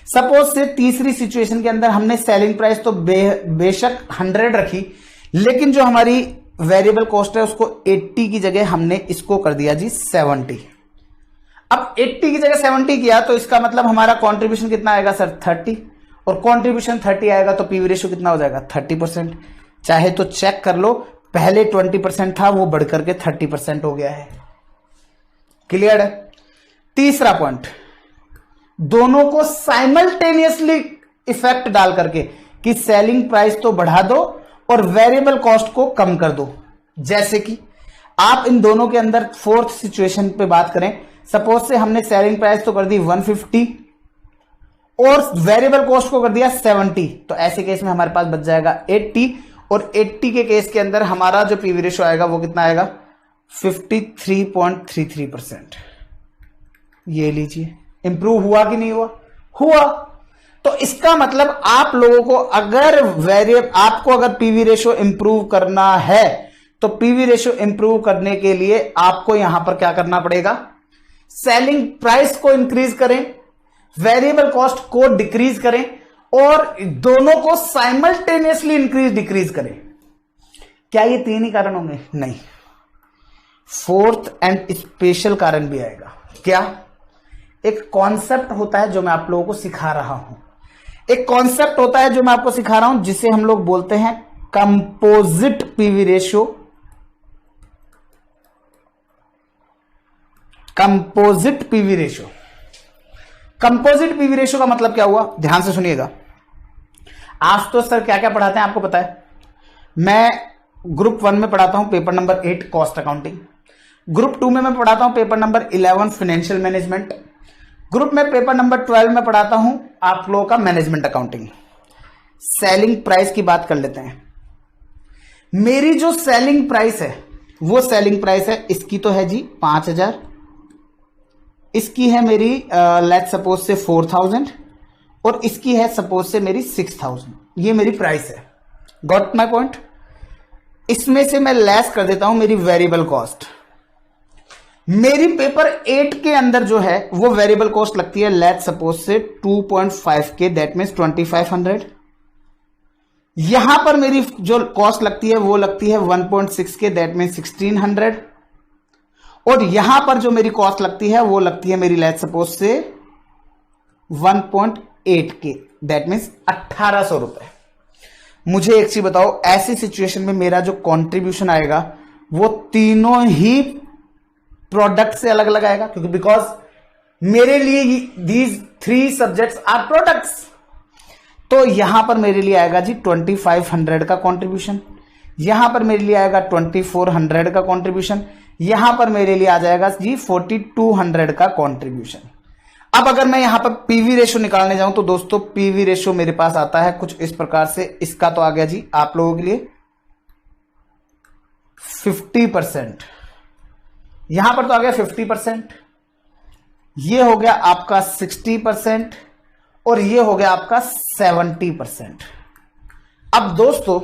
सपोज से तीसरी सिचुएशन के अंदर हमने सेलिंग प्राइस तो बेशक 100 रखी, लेकिन जो हमारी वेरिएबल कॉस्ट है उसको 80 की जगह हमने इसको कर दिया जी 70। अब 80 की जगह 70 किया, तो इसका मतलब हमारा कंट्रीब्यूशन कितना आएगा सर, 30, और कंट्रीब्यूशन 30 आएगा तो पीवी रेशियो कितना हो जाएगा, 30%। चाहे तो चेक कर लो, पहले 20% था, वो बढ़कर के 30% हो गया है। क्लियर है। तीसरा पॉइंट, दोनों को साइमल्टेनियसली इफेक्ट डाल करके कि सेलिंग प्राइस तो बढ़ा दो और वेरिएबल कॉस्ट को कम कर दो। जैसे कि आप इन दोनों के अंदर फोर्थ सिचुएशन पे बात करें, सपोज से हमने सेलिंग प्राइस तो कर दी 150 और वेरिएबल कॉस्ट को कर दिया 70, तो ऐसे केस में हमारे पास बच जाएगा 80, और 80 के केस के अंदर हमारा जो पीवी रेशियो आएगा वो कितना आएगा, 53.33%। ये लीजिए, इंप्रूव हुआ कि नहीं हुआ, हुआ। तो इसका मतलब आप लोगों को अगर आपको अगर पीवी रेशियो इंप्रूव करना है, तो पीवी रेशियो इंप्रूव करने के लिए आपको यहां पर क्या करना पड़ेगा, सेलिंग प्राइस को इंक्रीज करें, वेरिएबल कॉस्ट को डिक्रीज करें, और दोनों को साइमल्टेनियसली इंक्रीज डिक्रीज करें। क्या ये तीन ही कारण होंगे, नहीं, फोर्थ एंड स्पेशल कारण भी आएगा। क्या, एक कॉन्सेप्ट होता है जो मैं आप लोगों को सिखा रहा हूं, एक कॉन्सेप्ट होता है जो मैं आपको सिखा रहा हूं, जिसे हम लोग बोलते हैं composite PV ratio. Composite PV ratio, composite PV ratio का मतलब क्या हुआ, ध्यान से सुनिएगा। आज तो सर क्या क्या पढ़ाते हैं आपको पता है, मैं ग्रुप 1 में पढ़ाता हूं paper number 8 cost accounting, group 2 में मैं पढ़ाता हूं paper number 11 financial management, group में पेपर नंबर 12 में पढ़ाता हूं आप लोगों का मैनेजमेंट अकाउंटिंग। सेलिंग प्राइस की बात कर लेते हैं। मेरी जो सेलिंग प्राइस है वो सेलिंग प्राइस है, इसकी तो है जी 5000, इसकी है मेरी लेट्स सपोज से 4000, और इसकी है सपोज से मेरी 6000। ये मेरी प्राइस है, गॉट माय पॉइंट। इसमें से मैं लेस कर देता हूं मेरी वेरिएबल कॉस्ट। मेरी पेपर 8 के अंदर जो है वो वेरिएबल कॉस्ट लगती है लेट्स सपोज से 2.5 के, दैट मीन्स 2500। यहां पर मेरी जो कॉस्ट लगती है वो लगती है 1.6 के, दैट मीन 1600। और यहां पर जो मेरी कॉस्ट लगती है वो लगती है मेरी, लेट्स सपोज से 1.8 के, दैट मीन्स 1800 रुपए। मुझे एक चीज बताओ, ऐसी सिचुएशन में मेरा जो कंट्रीब्यूशन आएगा वो तीनों ही प्रोडक्ट से अलग अलग आएगा, क्योंकि बिकॉज मेरे लिए दीज 3 सब्जेक्ट्स आर प्रोडक्ट्स। तो यहां पर मेरे लिए आएगा जी 2500 का कंट्रीब्यूशन, यहां पर मेरे लिए आएगा 2400 का कंट्रीब्यूशन, यहां पर मेरे लिए आ जाएगा जी 4200 का कंट्रीब्यूशन। अब अगर मैं यहां पर पीवी रेशो निकालने जाऊं तो दोस्तों पीवी रेशो मेरे पास आता है कुछ इस प्रकार से। इसका तो आ गया जी आप लोगों के लिए 50%, यहां पर तो आ गया 50%, ये हो गया आपका 60% और ये हो गया आपका 70%। अब दोस्तों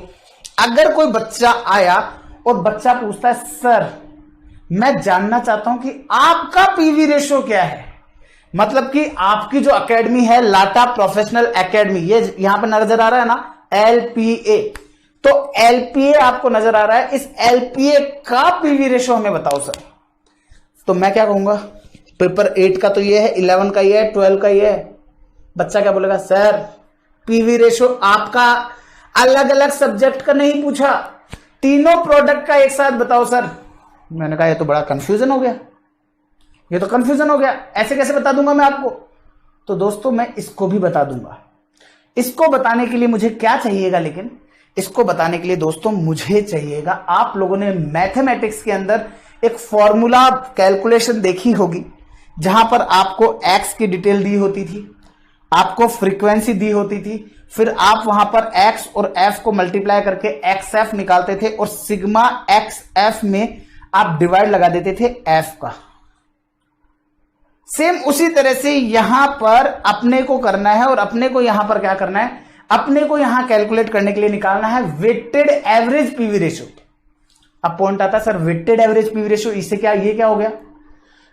अगर कोई बच्चा आया और बच्चा पूछता है सर मैं जानना चाहता हूं कि आपका पीवी रेशो क्या है, मतलब कि आपकी जो एकेडमी है लाटा प्रोफेशनल एकेडमी, ये यहां पर नजर आ रहा है ना एलपीए, तो एलपीए आपको नजर आ रहा है, इस एलपीए का पीवी रेशो हमें बताओ सर। तो मैं क्या कहूंगा, पेपर 8 का तो ये है, 11 का ये है, 12 का ये है। बच्चा क्या बोलेगा, सर पीवी रेशो आपका अलग अलग सब्जेक्ट का नहीं पूछा, तीनों प्रोडक्ट का एक साथ बताओ सर। मैंने कहा ये तो बड़ा कंफ्यूजन हो गया, ये तो कंफ्यूजन हो गया, ऐसे कैसे बता दूंगा मैं आपको। तो दोस्तों मैं इसको भी बता दूंगा। इसको बताने के लिए मुझे क्या चाहिएगा, लेकिन इसको बताने के लिए दोस्तों मुझे चाहिएगा, आप लोगों ने मैथमेटिक्स के अंदर एक फॉर्मूला कैलकुलेशन देखी होगी जहां पर आपको एक्स की डिटेल दी होती थी, आपको फ्रीक्वेंसी दी होती थी, फिर आप वहां पर एक्स और एफ को मल्टीप्लाई करके एक्स एफ निकालते थे और सिग्मा एक्स एफ में आप डिवाइड लगा देते थे एफ का। सेम उसी तरह से यहां पर अपने को करना है, और अपने को यहां पर क्या करना है, अपने को यहां कैलकुलेट करने के लिए निकालना है वेटेड एवरेज पीवी रेशो। अब पॉइंट आता है sir weighted average PV ratio, इससे क्या, ये क्या हो गया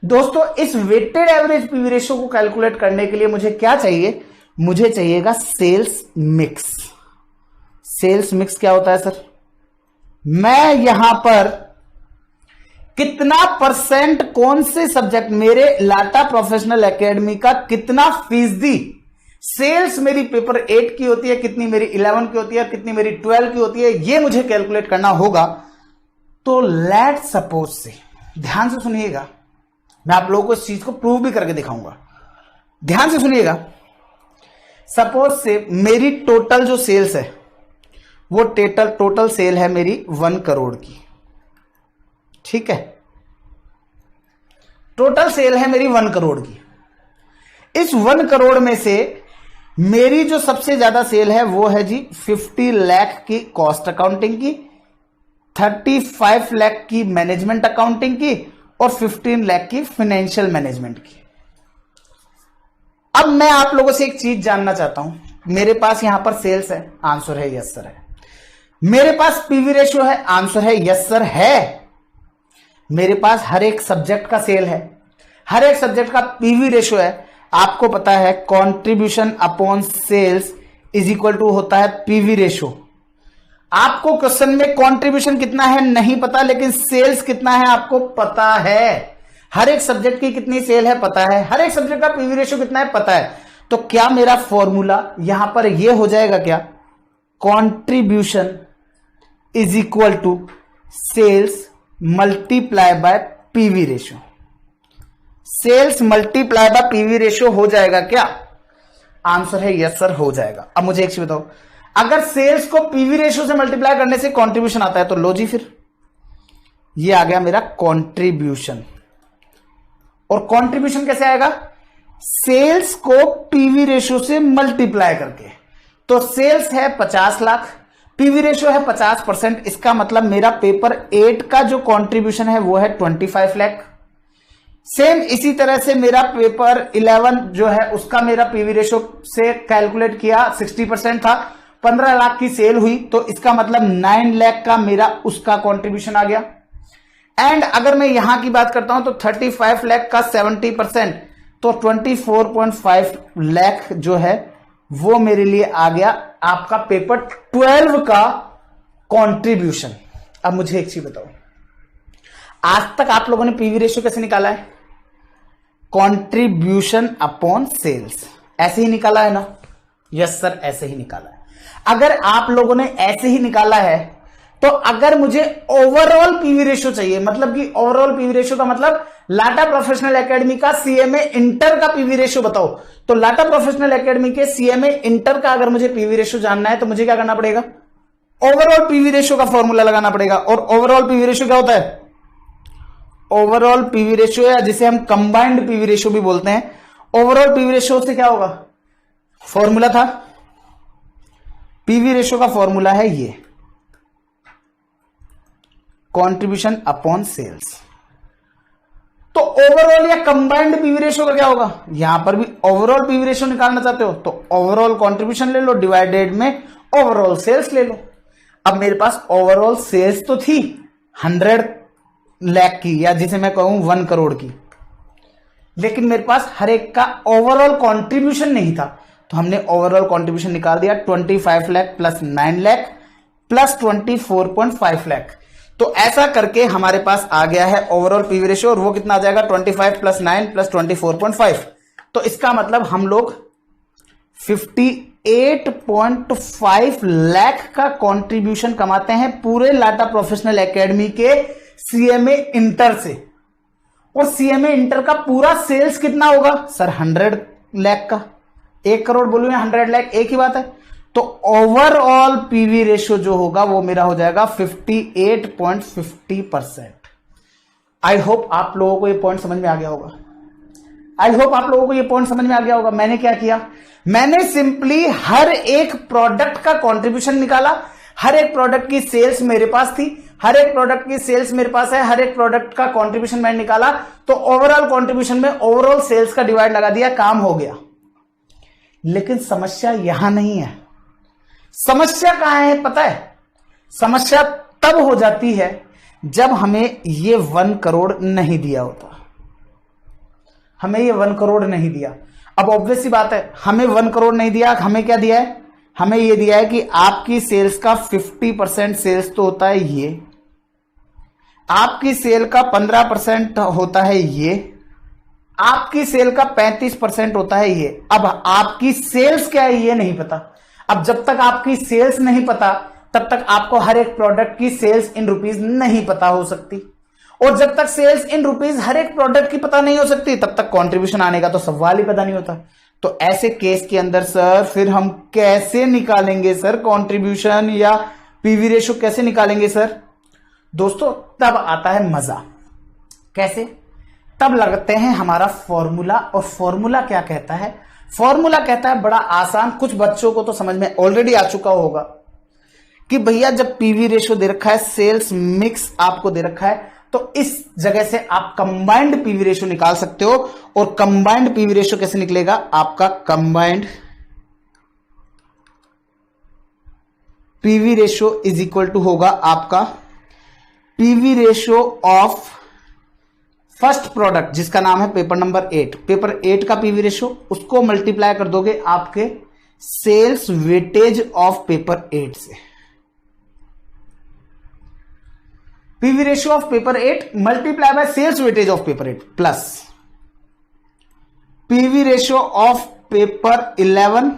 दोस्तों, इस वेटेड एवरेज पीवी रेशो को कैलकुलेट करने के लिए मुझे क्या चाहिए, मुझे चाहिएगा सेल्स मिक्स। सेल्स मिक्स क्या होता है सर, मैं यहां पर कितना परसेंट कौन से सब्जेक्ट, मेरे लाटा प्रोफेशनल एकेडमी का कितना फीसदी सेल्स मेरी पेपर 8 की होती है, कितनी मेरी 11 की होती है, कितनी मेरी 12 की होती है, ये मुझे कैलकुलेट करना होगा। तो लेट सपोज से, ध्यान से सुनिएगा, मैं आप लोगों को इस चीज को प्रूव भी करके दिखाऊंगा, ध्यान से सुनिएगा। सपोज से मेरी टोटल जो सेल्स है वो टोटल सेल है मेरी 1 करोड़ की, ठीक है, टोटल सेल है मेरी 1 करोड़ की। इस 1 करोड़ में से मेरी जो सबसे ज्यादा सेल है वो है जी 50 लाख की कॉस्ट अकाउंटिंग की, 35 लाख की मैनेजमेंट अकाउंटिंग की और 15 लाख की फाइनेंशियल मैनेजमेंट की। अब मैं आप लोगों से एक चीज जानना चाहता हूं, मेरे पास यहां पर सेल्स है, आंसर है यस सर है। मेरे पास पीवी रेशियो है, आंसर है यस सर है। मेरे पास हर एक सब्जेक्ट का सेल है, हर एक सब्जेक्ट का पीवी रेशियो है। आपको पता है contribution upon sales is equal to होता है पीवी रेशियो। आपको क्वेश्चन में कंट्रीब्यूशन कितना है नहीं पता, लेकिन सेल्स कितना है आपको पता है। हर एक सब्जेक्ट की कितनी सेल है पता है, हर एक सब्जेक्ट का पीवी रेशियो कितना है पता है। तो क्या मेरा फॉर्मूला यहां पर यह हो जाएगा क्या, contribution is equal to sales multiply by PV ratio. Sales multiply by PV ratio हो जाएगा क्या, आंसर है यस सर हो जाएगा। अब मुझे एक चीज बताओ, अगर सेल्स को पीवी रेशियो से मल्टीप्लाई करने से कंट्रीब्यूशन आता है तो लो जी, फिर ये आ गया मेरा कंट्रीब्यूशन। और कंट्रीब्यूशन कैसे आएगा, सेल्स को पीवी रेशियो से मल्टीप्लाई करके। तो सेल्स है 50 लाख, पीवी रेशियो है 50%, इसका मतलब मेरा पेपर 8 का जो कंट्रीब्यूशन है वो है 25 लाख। सेम इसी तरह से मेरा पेपर 11 जो है उसका मेरा पीवी रेशियो से कैलकुलेट किया 60% था, 15 लाख की सेल हुई, तो इसका मतलब 9 लाख का मेरा उसका कंट्रीब्यूशन आ गया। एंड अगर मैं यहां की बात करता हूं तो 35 लाख का 70%, तो 24.5 लाख जो है वो मेरे लिए आ गया आपका पेपर 12 का कंट्रीब्यूशन। अब मुझे एक चीज बताओ, आज तक आप लोगों ने पीवी रेशियो कैसे निकाला है? कंट्रीब्यूशन अपॉन सेल्स, ऐसे ही निकाला है ना? यस सर, ऐसे ही निकाला है। अगर आप लोगों ने ऐसे ही निकाला है तो अगर मुझे ओवरऑल पीवी रेशियो चाहिए, मतलब कि ओवरऑल पीवी रेशियो का मतलब लाटा प्रोफेशनल एकेडमी का सीएमए इंटर का पीवी रेशियो बताओ, तो लाटा प्रोफेशनल एकेडमी के सीएमए इंटर का अगर मुझे पीवी रेशियो जानना है तो मुझे क्या करना पड़ेगा? ओवरऑल पीवी रेशियो का फॉर्मूला लगाना पड़ेगा। और ओवरऑल पीवी रेशियो क्या होता है? ओवरऑल पीवी रेशियो, या जिसे हम कंबाइंड पीवी रेशियो भी बोलते हैं, ओवरऑल पीवी रेशियो से क्या होगा? फॉर्मूला था, पीवी रेशियो का फॉर्मूला है ये, कंट्रीब्यूशन अपॉन सेल्स। तो ओवरऑल या कंबाइंड पीवी रेशियो का क्या होगा? यहां पर भी ओवरऑल पीवी रेशियो निकालना चाहते हो तो ओवरऑल कंट्रीब्यूशन ले लो, डिवाइडेड में ओवरऑल सेल्स ले लो। अब मेरे पास ओवरऑल सेल्स तो थी 100 लाख की, या जिसे मैं कहूं 1 करोड़ की, लेकिन मेरे पास हर एक का ओवरऑल कंट्रीब्यूशन नहीं था, तो हमने ओवरऑल कंट्रीब्यूशन निकाल दिया 25 लाख प्लस 9 लाख प्लस 24.5 लाख। तो ऐसा करके हमारे पास आ गया है ओवरऑल पीवी रेशियो, और वो कितना आ जाएगा? 25 प्लस 9 प्लस 24.5। तो इसका मतलब हम लोग 58.5 लाख का कंट्रीब्यूशन कमाते हैं पूरे लाटा प्रोफेशनल एकेडमी के सीएमए इंटर से। और सीएमए इंटर का पूरा सेल्स कितना होगा सर? 100 लाख का। 1 करोड़ बोलूं या 100 लाख, एक ही बात है। तो ओवरऑल पीवी रेशियो जो होगा वो मेरा हो जाएगा 58.50%। आई होप आप लोगों को ये पॉइंट समझ में आ गया होगा। मैंने क्या किया? मैंने सिंपली हर एक प्रोडक्ट का कंट्रीब्यूशन निकाला, हर एक प्रोडक्ट की सेल्स मेरे पास थी, हर एक प्रोडक्ट की सेल्स मेरे पास है, हर एक प्रोडक्ट का कंट्रीब्यूशन मैंने निकाला, तो ओवरऑल कंट्रीब्यूशन में ओवरऑल सेल्स का डिवाइड लगा दिया, काम हो गया। लेकिन समस्या यहां नहीं है। समस्या कहां है पता है? समस्या तब हो जाती है जब हमें ये 1 करोड़ नहीं दिया होता। हमें ये 1 करोड़ नहीं दिया। अब ऑब्वियस सी बात है, हमें 1 करोड़ नहीं दिया, हमें क्या दिया है? हमें ये दिया है कि आपकी सेल्स का 50% सेल्स तो होता है ये, आपकी सेल का 15% होता है ये, आपकी सेल का 35% होता है ये। अब आपकी सेल्स क्या है ये नहीं पता। अब जब तक आपकी सेल्स नहीं पता तब तक आपको हर एक प्रोडक्ट की सेल्स इन रुपीस नहीं पता हो सकती, और जब तक सेल्स इन रुपीस हर एक प्रोडक्ट की पता नहीं हो सकती तब तक कंट्रीब्यूशन आने का तो सवाल ही पता नहीं होता। तो ऐसे केस के अंदर सर फिर हम कैसे निकालेंगे सर कंट्रीब्यूशन या पीवी रेशियो कैसे निकालेंगे सर? दोस्तों तब आता है मजा। कैसे? तब लगते हैं हमारा फॉर्मूला। और फॉर्मूला क्या कहता है? फॉर्मूला कहता है बड़ा आसान, कुछ बच्चों को तो समझ में ऑलरेडी आ चुका होगा कि भैया जब पीवी रेशियो दे रखा है, सेल्स मिक्स आपको दे रखा है, तो इस जगह से आप कंबाइंड पीवी रेशियो निकाल सकते हो। और कंबाइंड पीवी रेशियो कैसे निकलेगा? आपका combined PV ratio is equal to होगा आपका PV ratio of first product, जिसका नाम है पेपर नंबर 8। पेपर 8 का पीवी रेशियो, उसको मल्टीप्लाई कर दोगे आपके सेल्स वेटेज ऑफ पेपर 8 से। PV ratio of paper 8 multiply by sales weightage of paper 8 plus PV ratio of paper 11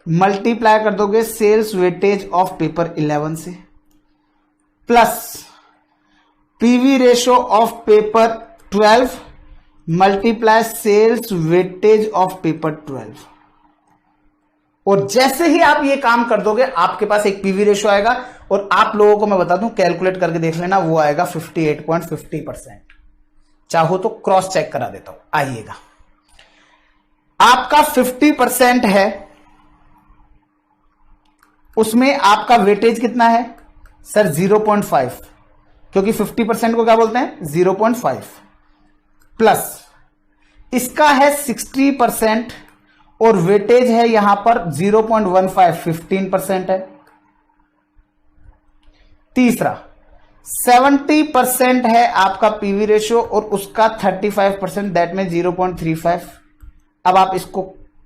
multiply कर दोगे सेल्स वेटेज ऑफ पेपर 11 से, plus PV ratio of paper 12 multiply sales weightage of paper 12। और जैसे ही आप ये काम कर दोगे आपके पास एक पीवी रेशियो आएगा, और आप लोगों को मैं बता दूं कैलकुलेट करके देख लेना, वो आएगा 58.50%। चाहो तो क्रॉस चेक करा देता हूं, आइएगा। आपका 50% है, उसमें आपका वेटेज कितना है सर? 0.5, क्योंकि 50% को क्या बोलते हैं? 0.5, प्लस इसका है 60% और वेटेज है यहां पर 0.15, 15% है। तीसरा 70% है आपका पीवी रेशियो और उसका 35%, दैट में 0.35। अब आप इसको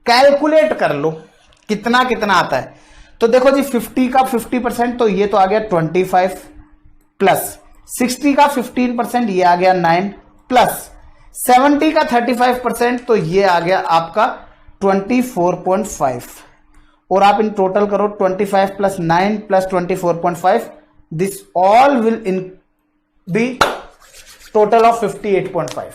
कैलकुलेट कर लो कितना कितना आता है। तो देखो जी 50 का 50%, तो ये तो आ गया 25 प्लस 60 का 15%, ये आ गया 9 प्लस 70 का 35%, तो ये आ गया आपका 24.5। और आप इन टोटल करो 25 plus 9 plus 24.5, this all will in be total of 58.5।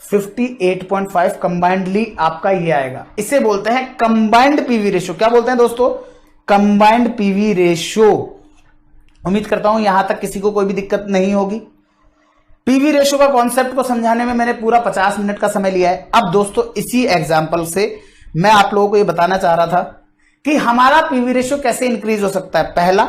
58.5 combinedly आपका ये आएगा। इसे बोलते हैं कंबाइंड पीवी रेशियो। क्या बोलते हैं दोस्तों? Combined PV ratio. उम्मीद करता हूं यहां तक किसी को कोई भी दिक्कत नहीं होगी। पीवी रेशियो का कॉन्सेप्ट को समझाने में मैंने पूरा 50 मिनट का समय लिया है। अब दोस्तों इसी एग्जांपल से मैं आप लोगों को ये बताना चाह रहा था कि हमारा पीवी रेशियो कैसे इंक्रीज हो सकता है। पहला,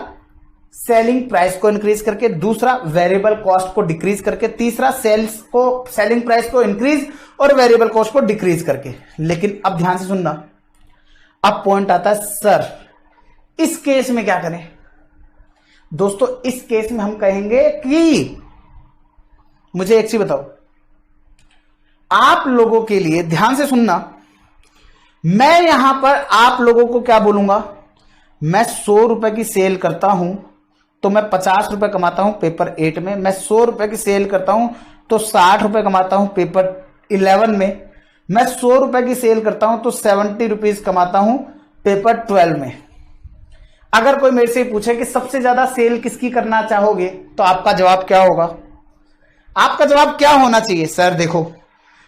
सेलिंग प्राइस को इंक्रीज करके, दूसरा वेरिएबल कॉस्ट को डिक्रीज करके, तीसरा सेलिंग प्राइस को इंक्रीज और वेरिएबल कॉस्ट को डिक्रीज करके। लेकिन अब ध्यान से सुनना, अब पॉइंट आता है सर इस केस में क्या करें। दोस्तों इस केस में हम कहेंगे कि मुझे एक चीज बताओ, आप लोगों के लिए ध्यान से सुनना, मैं यहां पर आप लोगों को क्या बोलूंगा, मैं 100 रुपए की सेल करता हूं तो मैं 50 रुपए कमाता हूं पेपर 8 में। मैं 100 रुपए की सेल करता हूं तो 60 रुपए कमाता हूं पेपर 11 में। मैं 100 रुपए की सेल करता हूं तो 70 रुपीज कमाता हूं पेपर 12 में। अगर कोई मेरे से पूछे कि सबसे ज्यादा सेल किसकी करना चाहोगे, तो आपका जवाब क्या होगा? आपका जवाब क्या होना चाहिए? सर देखो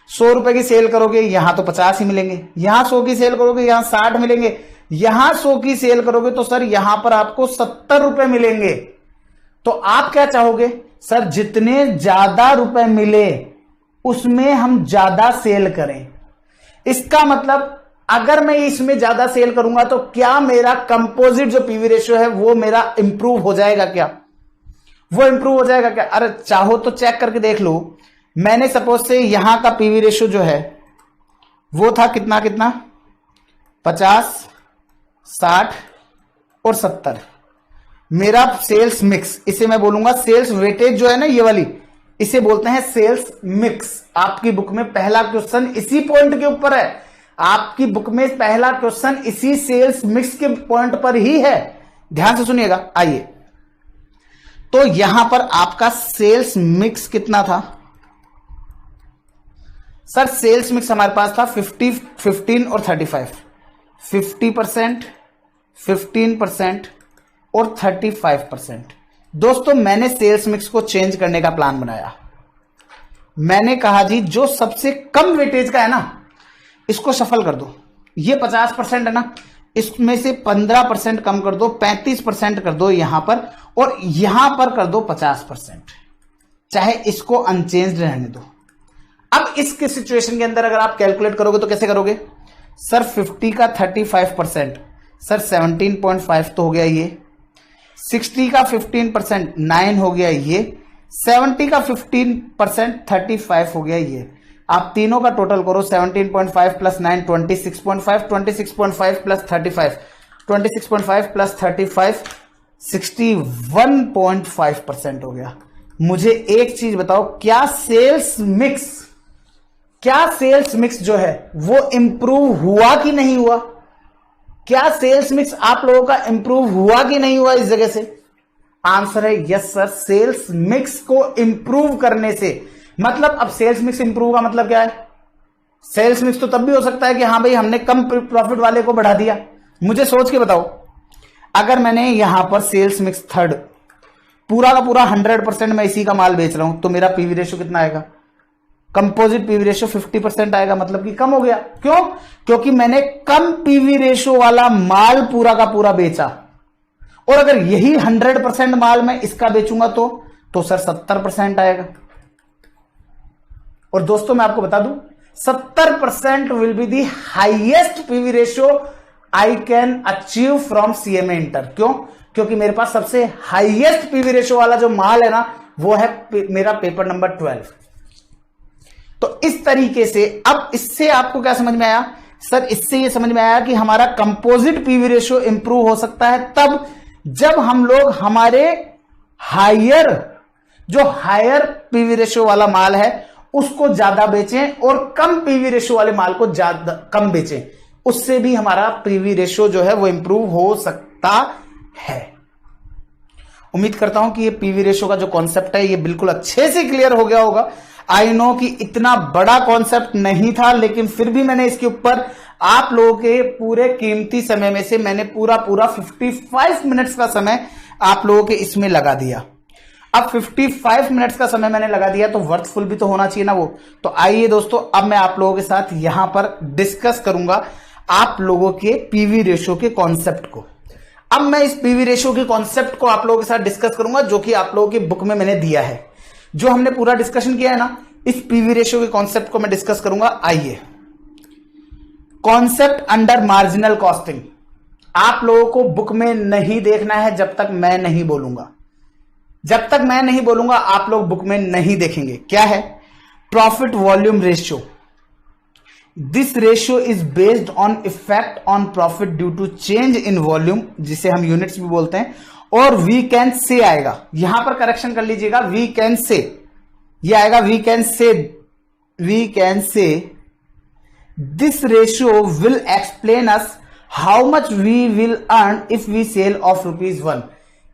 100 रुपए की सेल करोगे यहां तो 50 ही मिलेंगे, यहां 100 की सेल करोगे यहां 60 मिलेंगे, यहां 100 की सेल करोगे तो सर यहां पर आपको 70 रुपए मिलेंगे। तो आप क्या चाहोगे? सर जितने ज्यादा रुपए मिले उसमें हम ज्यादा सेल करें। इसका मतलब अगर मैं इसमें ज्यादा सेल करूंगा तो क्या मेरा कंपोजिट जो पीवी रेशियो है वो मेरा इंप्रूव हो जाएगा क्या? वो इंप्रूव हो जाएगा क्या? अरे चाहो तो चेक करके देख लो। मैंने सपोज से यहां का पीवी रेशियो जो है वो था कितना कितना 50, 60 और 70। मेरा सेल्स मिक्स, इसे मैं बोलूंगा सेल्स वेटेज जो है ना ये वाली, इसे बोलते हैं सेल्स मिक्स। आपकी बुक में पहला क्वेश्चन इसी पॉइंट के ऊपर है। आपकी बुक में पहला क्वेश्चन इसी सेल्स मिक्स के पॉइंट पर ही है। ध्यान से सुनिएगा। आइए, तो यहां पर आपका सेल्स मिक्स कितना था? सर सेल्स मिक्स हमारे पास था 50, 15 और 35। 50%, 15% और 35%। दोस्तों मैंने सेल्स मिक्स को चेंज करने का प्लान बनाया। मैंने कहा जी जो सबसे कम वेटेज का है ना इसको शफल कर दो। ये 50% है ना, इसमें से 15% कम कर दो, 35% कर दो यहां पर, और यहां पर कर दो 50%। चाहे इसको अनचेंज्ड रहने दो। अब इसके सिचुएशन के अंदर अगर आप कैलकुलेट करोगे तो कैसे करोगे? सर 50 का 35%, सर 17.5 तो हो गया ये। 60 का 15% 9 हो गया ये। 70 का 15% 35 हो गया ये। आप तीनों का टोटल करो, 17.5 प्लस 9 26.5, 26.5 प्लस 35, 26.5 प्लस 35 61.5% हो गया। मुझे एक चीज बताओ, क्या सेल्स मिक्स जो है वो इंप्रूव हुआ कि नहीं हुआ? क्या सेल्स मिक्स आप लोगों का इंप्रूव हुआ कि नहीं हुआ इस जगह से? आंसर है यस सर। सेल्स मिक्स को इंप्रूव करने से मतलब, अब सेल्स मिक्स इंप्रूव का मतलब क्या है? सेल्स मिक्स तो तब भी हो सकता है कि हाँ भाई हमने कम प्रॉफिट वाले को बढ़ा दिया। मुझे सोच के बताओ, अगर मैंने यहां पर सेल्स मिक्स थर्ड पूरा का पूरा 100% मैं इसी का माल बेच रहा हूं तो मेरा पीवी रेशियो कितना आएगा? कंपोजिट पीवी रेशियो 50% आएगा, मतलब कि कम हो गया। क्यों? क्योंकि मैंने कम पीवी रेशियो वाला माल पूरा का पूरा बेचा। और अगर यही 100% माल मैं इसका बेचूंगा तो सर 70% आएगा। और दोस्तों मैं आपको बता दूं 70% will be the highest PV ratio I can achieve from CMA inter. क्यों? क्योंकि मेरे पास सबसे हाईएस्ट पीवी रेशियो वाला जो माल है ना वो है मेरा पेपर नंबर 12। तो इस तरीके से अब इससे आपको क्या समझ में आया? सर इससे ये समझ में आया कि हमारा कंपोजिट पीवी रेशियो इंप्रूव हो सकता है तब जब हम लोग हमारे हायर पीवी रेशियो वाला माल है उसको ज्यादा बेचें और कम पीवी रेशियो वाले माल को ज्यादा कम बेचें। उससे भी हमारा पीवी रेशियो जो है वो इंप्रूव हो सकता है। उम्मीद करता हूं कि ये पीवी रेशियो का जो कॉन्सेप्ट है ये बिल्कुल अच्छे से क्लियर हो गया होगा। आई नो कि इतना बड़ा कॉन्सेप्ट नहीं था, लेकिन फिर भी मैंने इसके ऊपर आप लोगों के पूरे कीमती समय में से मैंने पूरा 55 मिनट्स का समय आप लोगों के इसमें लगा दिया। अब 55 मिनट्स का समय मैंने लगा दिया तो वर्थफुल भी तो होना चाहिए ना वो। तो आइए दोस्तों, अब मैं आप लोगों के साथ यहां पर डिस्कस करूंगा आप लोगों के पीवी रेशियो के कॉन्सेप्ट को। अब मैं इस पीवी रेशियो के कॉन्सेप्ट को आप लोगों के साथ डिस्कस करूंगा जो कि आप लोगों की बुक में मैंने दिया है। जो हमने पूरा डिस्कशन किया है ना, इस पीवी रेशियो के कॉन्सेप्ट को मैं डिस्कस करूंगा। आइए, कॉन्सेप्ट अंडर मार्जिनल कॉस्टिंग आप लोगों को बुक में नहीं देखना है जब तक मैं नहीं बोलूंगा। जब तक मैं नहीं बोलूंगा आप लोग बुक में नहीं देखेंगे। क्या है? Profit volume ratio. This ratio is based on effect on profit due to change in volume, जिसे हम यूनिट्स भी बोलते हैं, और वी कैन से आएगा। यहां पर करेक्शन कर लीजिएगा, वी कैन से, यह आएगा we can say this ratio will explain us how much we will earn if we sell of ₹1।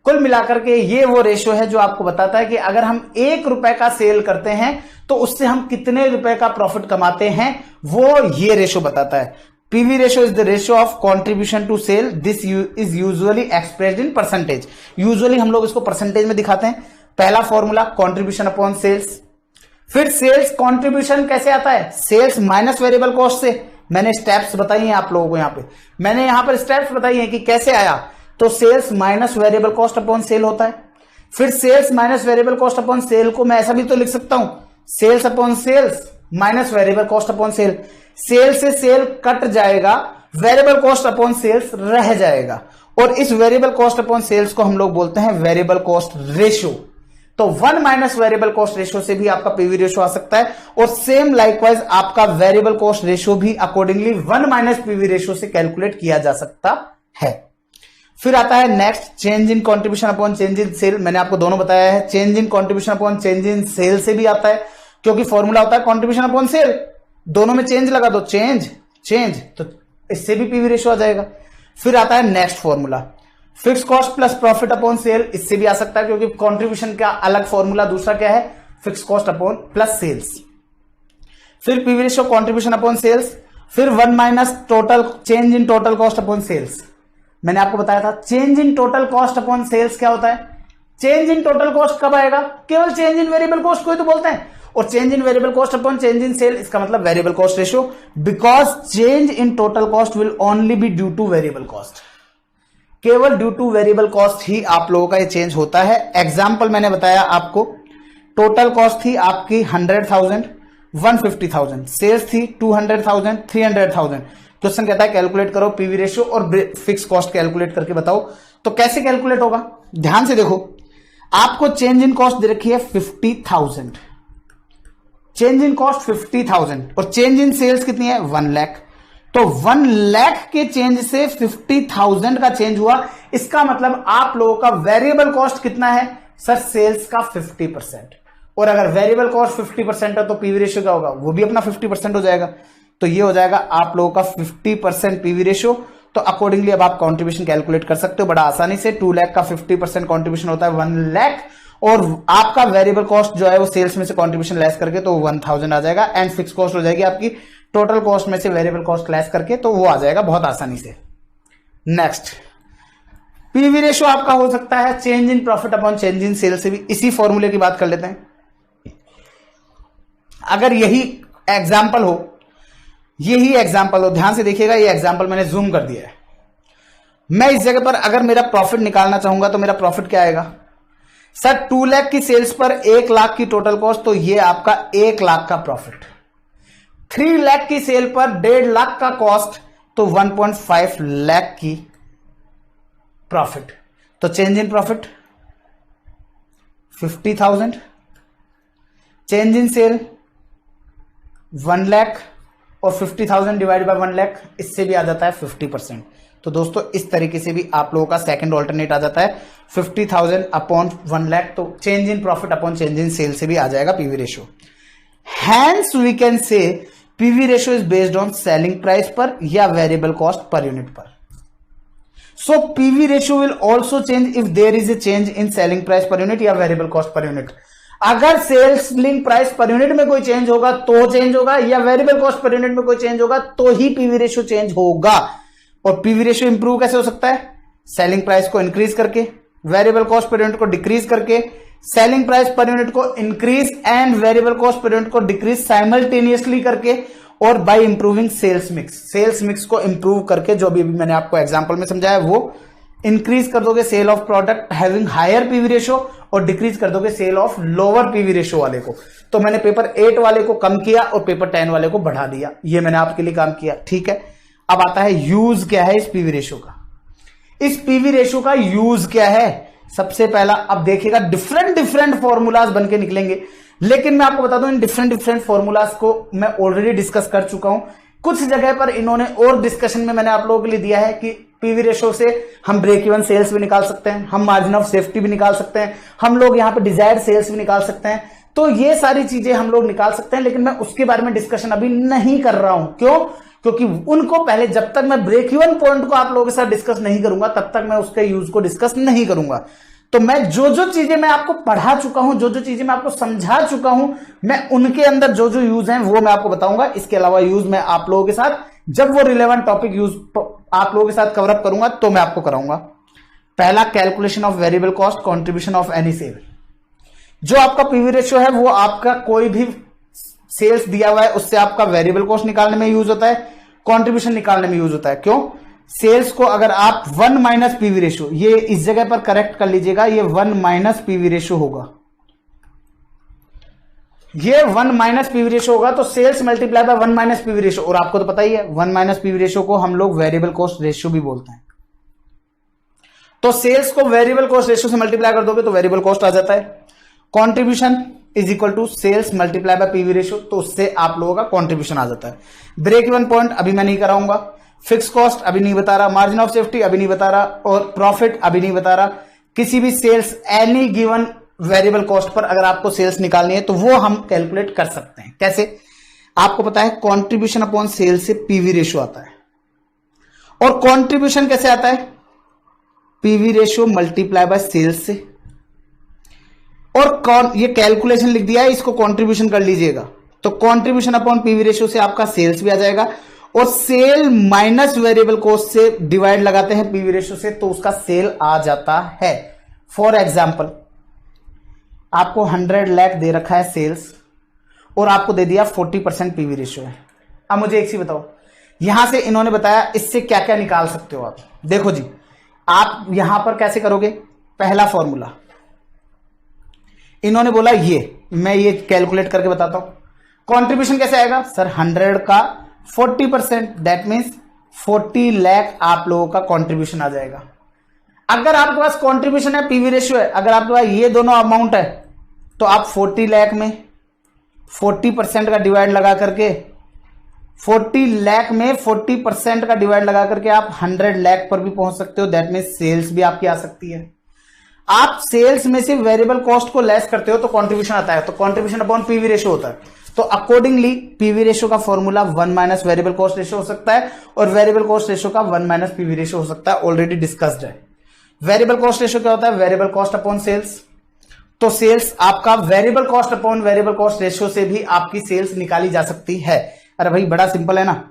कुल मिलाकर के ये वो रेशियो है जो आपको बताता है कि अगर हम ₹1 का सेल करते हैं तो उससे हम कितने रुपए का प्रॉफिट कमाते हैं, वो ये रेशियो बताता है। PV ratio is the ratio of contribution to sale. This is usually expressed in percentage. Usually हम लोग इसको परसेंटेज में दिखाते हैं। पहला फॉर्मूला कंट्रीब्यूशन अपॉन सेल्स। फिर सेल्स कंट्रीब्यूशन कैसे आता है? सेल्स माइनस वेरिएबल कॉस्ट से। मैंने स्टेप्स बताई हैं आप लोगों को, मैंने यहां पर स्टेप्स बताई हैं कि कैसे आया। तो sales minus variable cost upon sale होता है। फिर sales minus variable cost upon sale को मैं ऐसा भी तो लिख सकता हूं, sales upon sales minus variable cost upon sale. Sale से सेल कट जाएगा, वेरिएबल कॉस्ट अपॉन सेल्स रह जाएगा, और इस वेरिएबल कॉस्ट अपॉन सेल्स को हम लोग बोलते हैं वेरिएबल कॉस्ट रेशियो। तो 1 माइनस वेरिएबल कॉस्ट रेशियो से भी आपका पीवी रेशियो आ सकता है, और सेम लाइकवाइज आपका वेरिएबल कॉस्ट रेशियो भी अकॉर्डिंगली 1 माइनस पीवी रेशियो से कैलकुलेट किया जा सकता है। फिर आता है next, change in contribution upon change in sale. मैंने आपको दोनों बताया है, change in contribution upon change in sale से भी आता है, क्योंकि फॉर्मूला होता है कंट्रीब्यूशन अपॉन सेल, दोनों में चेंज लगा दो, चेंज, तो इससे भी पीवी रेशियो आ जाएगा। फिर आता है next formula, fix cost plus profit upon sale. इससे भी आ सकता है, क्योंकि कंट्रीब्यूशन का अलग फॉर्मूला, दूसरा क्या है? Fix cost upon plus sales. फिर PV ratio contribution upon sales. फिर 1 minus total change in total cost upon sales. मैंने आपको बताया था change in total cost upon sales क्या होता है। चेंज इन टोटल कॉस्ट कब आएगा? केवल चेंज इन वेरिएबल कॉस्ट को ही तो बोलते हैं। और change in variable cost upon change in sale, इसका मतलब variable cost ratio, because change in total cost will only be due to variable cost. केवल ड्यू टू वेरिएबल कॉस्ट ही आप लोगों का ये चेंज होता है। एग्जाम्पल मैंने बताया आपको, टोटल कॉस्ट थी आपकी 100,000, 150,000, सेल्स थी 200,000, 300,000। क्वेश्चन कहता है कैलकुलेट करो पीवी रेशियो और फिक्स कॉस्ट कैलकुलेट करके बताओ। तो कैसे कैलकुलेट होगा? ध्यान से देखो, आपको चेंज इन कॉस्ट दे रखी है 50,000, चेंज इन कॉस्ट 50,000, और चेंज इन सेल्स कितनी है? 1 लाख। तो 1 लाख के चेंज से 50,000 का चेंज हुआ। इसका मतलब आप लोगों का वेरिएबल कॉस्ट कितना है? सर सेल्स का 50%। और अगर वेरिएबल कॉस्ट 50% है तो पीवी रेशियो क्या होगा? वो भी अपना 50% हो जाएगा। तो ये हो जाएगा आप लोगों का 50% पीवी रेशियो। तो अकॉर्डिंगली अब आप कंट्रीब्यूशन कैलकुलेट कर सकते हो बड़ा आसानी से। 2 लाख का 50% कंट्रीब्यूशन होता है 1 लाख, और आपका वेरिएबल कॉस्ट जो है वो सेल्स में से कंट्रीब्यूशन लेस करके तो 1000 आ जाएगा, एंड फिक्स कॉस्ट हो जाएगी आपकी टोटल कॉस्ट में से वेरिएबल कॉस्ट लेस करके, तो वो आ जाएगा बहुत आसानी से। नेक्स्ट, पीवी रेशियो आपका हो सकता है change in profit upon change in sale से भी। इसी फॉर्मूले की बात कर लेते हैं। अगर यही एग्जाम्पल हो, ध्यान से देखिएगा, ये एग्जाम्पल मैंने जूम कर दिया है। मैं इस जगह पर अगर मेरा प्रॉफिट निकालना चाहूंगा तो मेरा प्रॉफिट क्या आएगा? सर 2 लाख की सेल्स पर 1 लाख की टोटल कॉस्ट, तो ये आपका 1 लाख का प्रॉफिट। 3 लाख की सेल पर 1.5 लाख का कॉस्ट, तो 1.5 लाख की प्रॉफिट। तो change in profit 50,000, change in sale 1 lakh, और 50,000 डिवाइड बाय 1 लाख, इससे भी आ जाता है 50%। तो दोस्तों इस तरीके से भी आप लोगों का सेकंड ऑल्टरनेट आ जाता है 50,000 अपॉन 1 लाख। तो change in profit upon change in sale से भी आ जाएगा PV ratio. Hence we can say PV ratio is based on selling price पर या वेरिएबल कॉस्ट पर यूनिट पर। So PV ratio will also change if there is a change in selling price per unit या variable cost per unit. अगर selling price per unit में कोई change होगा तो change होगा, या वेरिएबल कॉस्ट पर यूनिट में कोई चेंज होगा तो ही पीवी रेशियो चेंज होगा। और पीवी रेशियो इंप्रूव कैसे हो सकता है? सेलिंग प्राइस को इंक्रीज करके, वेरिएबल कॉस्ट पर यूनिट को डिक्रीज करके, सेलिंग प्राइस पर यूनिट को increase and variable cost per unit को डिक्रीज साइमल्टेनियसली करके, और by improving sales mix. Sales mix को इंप्रूव करके, जो अभी मैंने आपको एग्जांपल में समझाया, वो इंक्रीज कर दोगे sale of product having higher PV ratio और डिक्रीज कर दोगे sale of lower PV ratio वाले को। तो मैंने पेपर 8 वाले को कम किया और पेपर 10 वाले को बढ़ा दिया, ये मैंने आपके लिए काम किया, ठीक है। अब आता है यूज क्या है इस पीवी रेशियो का। इस पीवी रेशियो का यूज क्या है? सबसे पहला, अब देखिएगा डिफरेंट फॉर्मूलाज बन के निकलेंगे, लेकिन मैं आपको बता दूं इन डिफरेंट फॉर्मूलाज को मैं ऑलरेडी डिस्कस कर चुका हूं। कुछ जगह पर इन्होंने और डिस्कशन में मैंने आप लोगों के लिए दिया है कि पीवी रेशियो से हम ब्रेक इवन सेल्स भी निकाल सकते हैं, हम मार्जिन ऑफ सेफ्टी भी निकाल सकते हैं, हम लोग यहां पे डिजायर्ड सेल्स भी निकाल सकते हैं। तो ये सारी चीजें हम लोग निकाल सकते हैं, लेकिन मैं उसके बारे में डिस्कशन अभी नहीं कर रहा हूं। क्यों? क्योंकि उनको पहले, जब तक मैं ब्रेक इवन पॉइंट को आप लोगों के साथ डिस्कस नहीं करूंगा, तब तक मैं उसके यूज को डिस्कस नहीं करूंगा। तो मैं जो चीजें मैं आपको पढ़ा चुका हूं, जो चीजें मैं आपको समझा चुका हूं, मैं उनके अंदर जो यूज हैं वो मैं आपको बताऊंगा। इसके अलावा यूज मैं आप लोगों के साथ, जब वो रिलेवेंट टॉपिक यूज आप लोगों के साथ कवर अप करूंगा तो मैं आपको कराऊंगा। पहला, calculation of variable cost, contribution of any sale. जो आपका पीवी रेशियो है वो आपका कोई भी सेल्स दिया हुआ है उससे आपका वेरिएबल कॉस्ट निकालने में यूज होता है, कंट्रीब्यूशन निकालने में यूज होता है। क्यों? सेल्स को अगर आप 1 माइनस पीवी रेशियो, ये इस जगह पर करेक्ट कर लीजिएगा, ये 1 माइनस पीवी रेशियो होगा, ये 1 माइनस पीवी रेशियो होगा। तो sales multiply by 1 minus PV ratio, और आपको तो पता ही है 1 माइनस पीवी रेशियो को हम लोग वेरिएबल कॉस्ट रेशियो भी बोलते हैं। तो सेल्स को वेरिएबल कॉस्ट रेशियो से मल्टीप्लाई कर दोगे तो वेरिएबल कॉस्ट आ जाता है। Contribution is equal to sales multiply by PV ratio, तो उससे आप लोगों का कॉन्ट्रीब्यूशन आ जाता है। ब्रेक इवन पॉइंट अभी मैं नहीं कराऊंगा, फिक्स कॉस्ट अभी नहीं बता रहा, मार्जिन ऑफ सेफ्टी अभी नहीं बता रहा, और प्रॉफिट अभी नहीं बता रहा। किसी भी sales any given variable cost पर अगर आपको सेल्स निकालनी है तो वो हम कैलकुलेट कर सकते हैं। कैसे? आपको पता है कंट्रीब्यूशन अपॉन सेल्स से पीवी रेशियो आता है, और कंट्रीब्यूशन कैसे आता है? PV ratio multiply by sales से। और ये कैलकुलेशन लिख दिया है, इसको कंट्रीब्यूशन कर लीजिएगा, तो कंट्रीब्यूशन अपॉन पीवी रेशियो से आपका सेल्स भी आ जाएगा, और सेल माइनस वेरिएबल कॉस्ट से डिवाइड लगाते हैं पीवी रेशियो से, तो उसका सेल आ जाता है। फॉर एग्जाम्पल, आपको 100 लाख दे रखा है सेल्स, और आपको दे दिया 40% पीवी रेशियो है। अब मुझे एक चीज बताओ, यहां से इन्होंने बताया इससे क्या क्या निकाल सकते हो आप। देखो जी, आप यहां पर कैसे करोगे? पहला फॉर्मूला इन्होंने बोला, मैं ये कैलकुलेट करके बताता हूं। कंट्रीब्यूशन कैसे आएगा? सर 100 का 40%, दैट मीन्स 40 लाख आप लोगों का कंट्रीब्यूशन आ जाएगा। अगर आपके पास कंट्रीब्यूशन है, पीवी रेशियो है, अगर आपके पास ये दोनों अमाउंट है, तो आप 40 लाख में 40% का डिवाइड लगा करके, 40 लाख में 40% का डिवाइड लगा करके आप 100 लाख पर भी पहुंच सकते हो। दैट मीन्स सेल्स भी आपकी आ सकती है। आप सेल्स में से वेरिएबल कॉस्ट को लेस करते हो तो कंट्रीब्यूशन आता है, तो कंट्रीब्यूशन अपॉन पीवी रेशियो होता है। तो अकॉर्डिंगली पीवी रेशियो का formula 1 minus variable cost ratio हो सकता है, और वेरिएबल कॉस्ट रेशियो का 1 माइनस पीवी रेशियो हो सकता है। ऑलरेडी डिस्कस्ड है। वेरिएबल कॉस्ट रेशियो क्या होता है? Variable cost upon sales. तो सेल्स आपका variable cost upon variable cost ratio से भी आपकी सेल्स निकाली जा सकती है। अरे भाई बड़ा सिंपल है ना।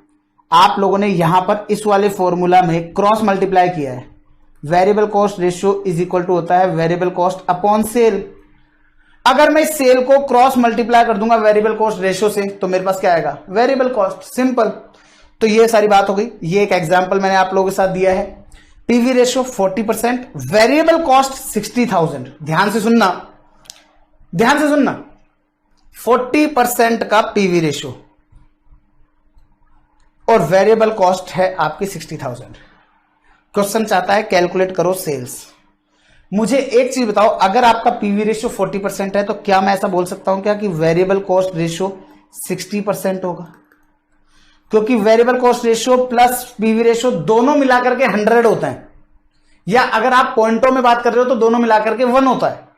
आप लोगों ने यहां पर इस वाले फॉर्मूला में क्रॉस मल्टीप्लाई किया है। Variable cost ratio is equal to होता है वेरिएबल कॉस्ट अपॉन सेल। अगर मैं सेल को क्रॉस मल्टीप्लाई कर दूंगा वेरिएबल कॉस्ट रेशियो से, तो मेरे पास क्या आएगा? Variable cost. सिंपल। तो ये सारी बात हो गई। ये एक एग्जांपल मैंने आप लोगों के साथ दिया है। PV ratio 40%, variable cost 60,000। ध्यान से सुनना, ध्यान से सुनना। 40% का पीवी रेशियो और वेरिएबल कॉस्ट है आपकी 60,000। क्वेश्चन चाहता है कैलकुलेट करो सेल्स। मुझे एक चीज बताओ, अगर आपका पीवी रेशियो 40% है तो क्या मैं ऐसा बोल सकता हूं क्या कि वेरिएबल कॉस्ट रेशियो 60% होगा? क्योंकि variable cost ratio plus PV ratio दोनों मिलाकर के 100 होता है, या अगर आप पॉइंटों में बात कर रहे हो तो दोनों मिलाकर के 1 होता है।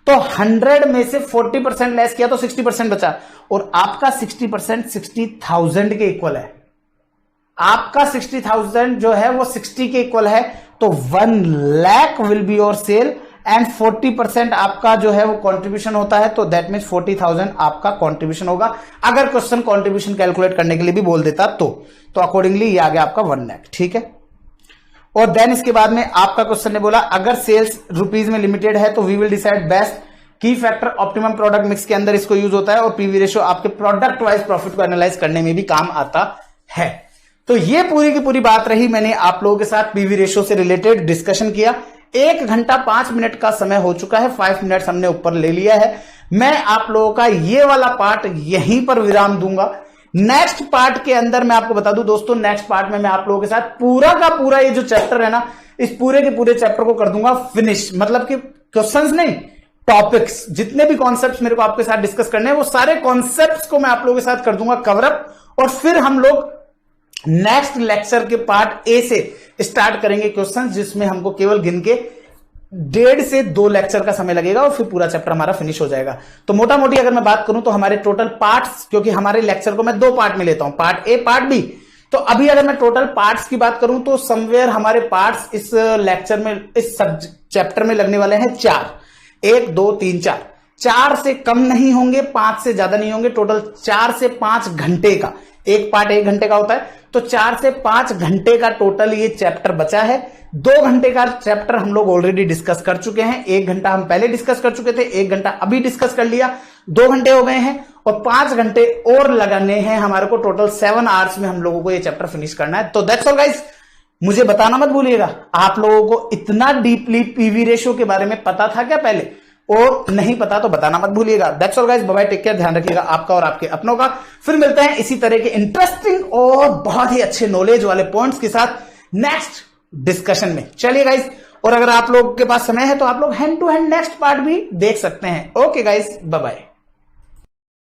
तो 100 में से 40% लेस किया तो 60% बचा, और आपका 60% 60,000 के इक्वल है। आपका 60,000 जो है वो 60 के इक्वल है, तो 1 lakh will be your sale and 40% आपका जो है वो कंट्रीब्यूशन होता है, तो दैट मीन्स 40,000 आपका कंट्रीब्यूशन होगा। अगर क्वेश्चन कंट्रीब्यूशन कैलकुलेट करने के लिए भी बोल देता तो अकॉर्डिंगली ये आ गया आपका 1 लाख, ठीक है। और देन इसके बाद में आपका क्वेश्चन ने बोला अगर सेल्स रुपीज में लिमिटेड है तो वी विल डिसाइड बेस्ट की फैक्टर ऑप्टिमम प्रोडक्ट मिक्स के अंदर इसको यूज होता है, और पीवी रेशियो आपके प्रोडक्ट वाइज प्रॉफिट को एनालाइज करने में भी काम आता है। तो ये पूरी की पूरी बात रही, मैंने आप लोगों के साथ पीवी रेशियो से रिलेटेड डिस्कशन किया। 1 घंटा 5 मिनट का समय हो चुका है, 5 मिनट्स हमने ऊपर ले लिया है। मैं आप लोगों का ये वाला पार्ट यहीं पर विराम दूंगा। नेक्स्ट पार्ट के अंदर मैं आपको बता दूं दोस्तों, नेक्स्ट पार्ट में मैं आप लोगों के साथ पूरा का पूरा ये जो चैप्टर है ना, इस पूरे के पूरे चैप्टर को कर दूंगा फिनिश। मतलब कि क्वेश्चंस नहीं, टॉपिक्स, जितने भी कॉन्सेप्ट्स मेरे को आपके साथ डिस्कस करने हैं वो सारे कॉन्सेप्ट्स को मैं आप लोगों के साथ कर दूंगा कवर अप, और फिर हम लोग नेक्स्ट लेक्चर के पार्ट ए से स्टार्ट करेंगे क्वेश्चंस, जिसमें हमको केवल गिन के 1.5 से 2 लेक्चर का समय लगेगा और फिर पूरा चैप्टर हमारा फिनिश हो जाएगा। तो मोटा मोटी अगर मैं बात करूं तो हमारे टोटल पार्ट्स, क्योंकि हमारे लेक्चर को मैं 2 पार्ट में लेता हूं, पार्ट ए पार्ट बी, तो अभी अगर मैं टोटल पार्ट्स की बात करूं तो समवेयर हमारे पार्ट्स इस लेक्चर में, इस चैप्टर में लगने वाले हैं 4, 1 2 3 4, 4 से कम नहीं होंगे, 5 से ज्यादा नहीं होंगे, टोटल 4 से 5 घंटे का, एक पार्ट 1 घंटे का होता है, तो 4 से 5 घंटे का टोटल ये चैप्टर बचा है। 2 घंटे का चैप्टर हम लोग ऑलरेडी डिस्कस कर चुके हैं, 1 घंटा हम पहले डिस्कस कर चुके थे, 1 घंटा अभी डिस्कस कर लिया, 2 घंटे हो गए हैं, और 5 घंटे और लगाने हैं हमारे को। टोटल 7 आवर्स में हम लोगों को ये चैप्टर फिनिश करना है। तो दैट्स ऑल गाइस, मुझे बताना मत भूलिएगा, आप लोगों को इतना डीपली पीवी रेशियो के बारे में पता था क्या पहले, और नहीं पता तो बताना मत भूलिएगा। That's all guys, bye bye, take care, ध्यान रखिएगा आपका और आपके अपनों का। फिर मिलते हैं इसी तरह के इंटरेस्टिंग और बहुत ही अच्छे नॉलेज वाले पॉइंट्स के साथ नेक्स्ट डिस्कशन में। चलिए गाइस, और अगर आप लोग के पास समय है तो आप लोग hand to hand next part भी देख सकते हैं। Okay guys, bye bye.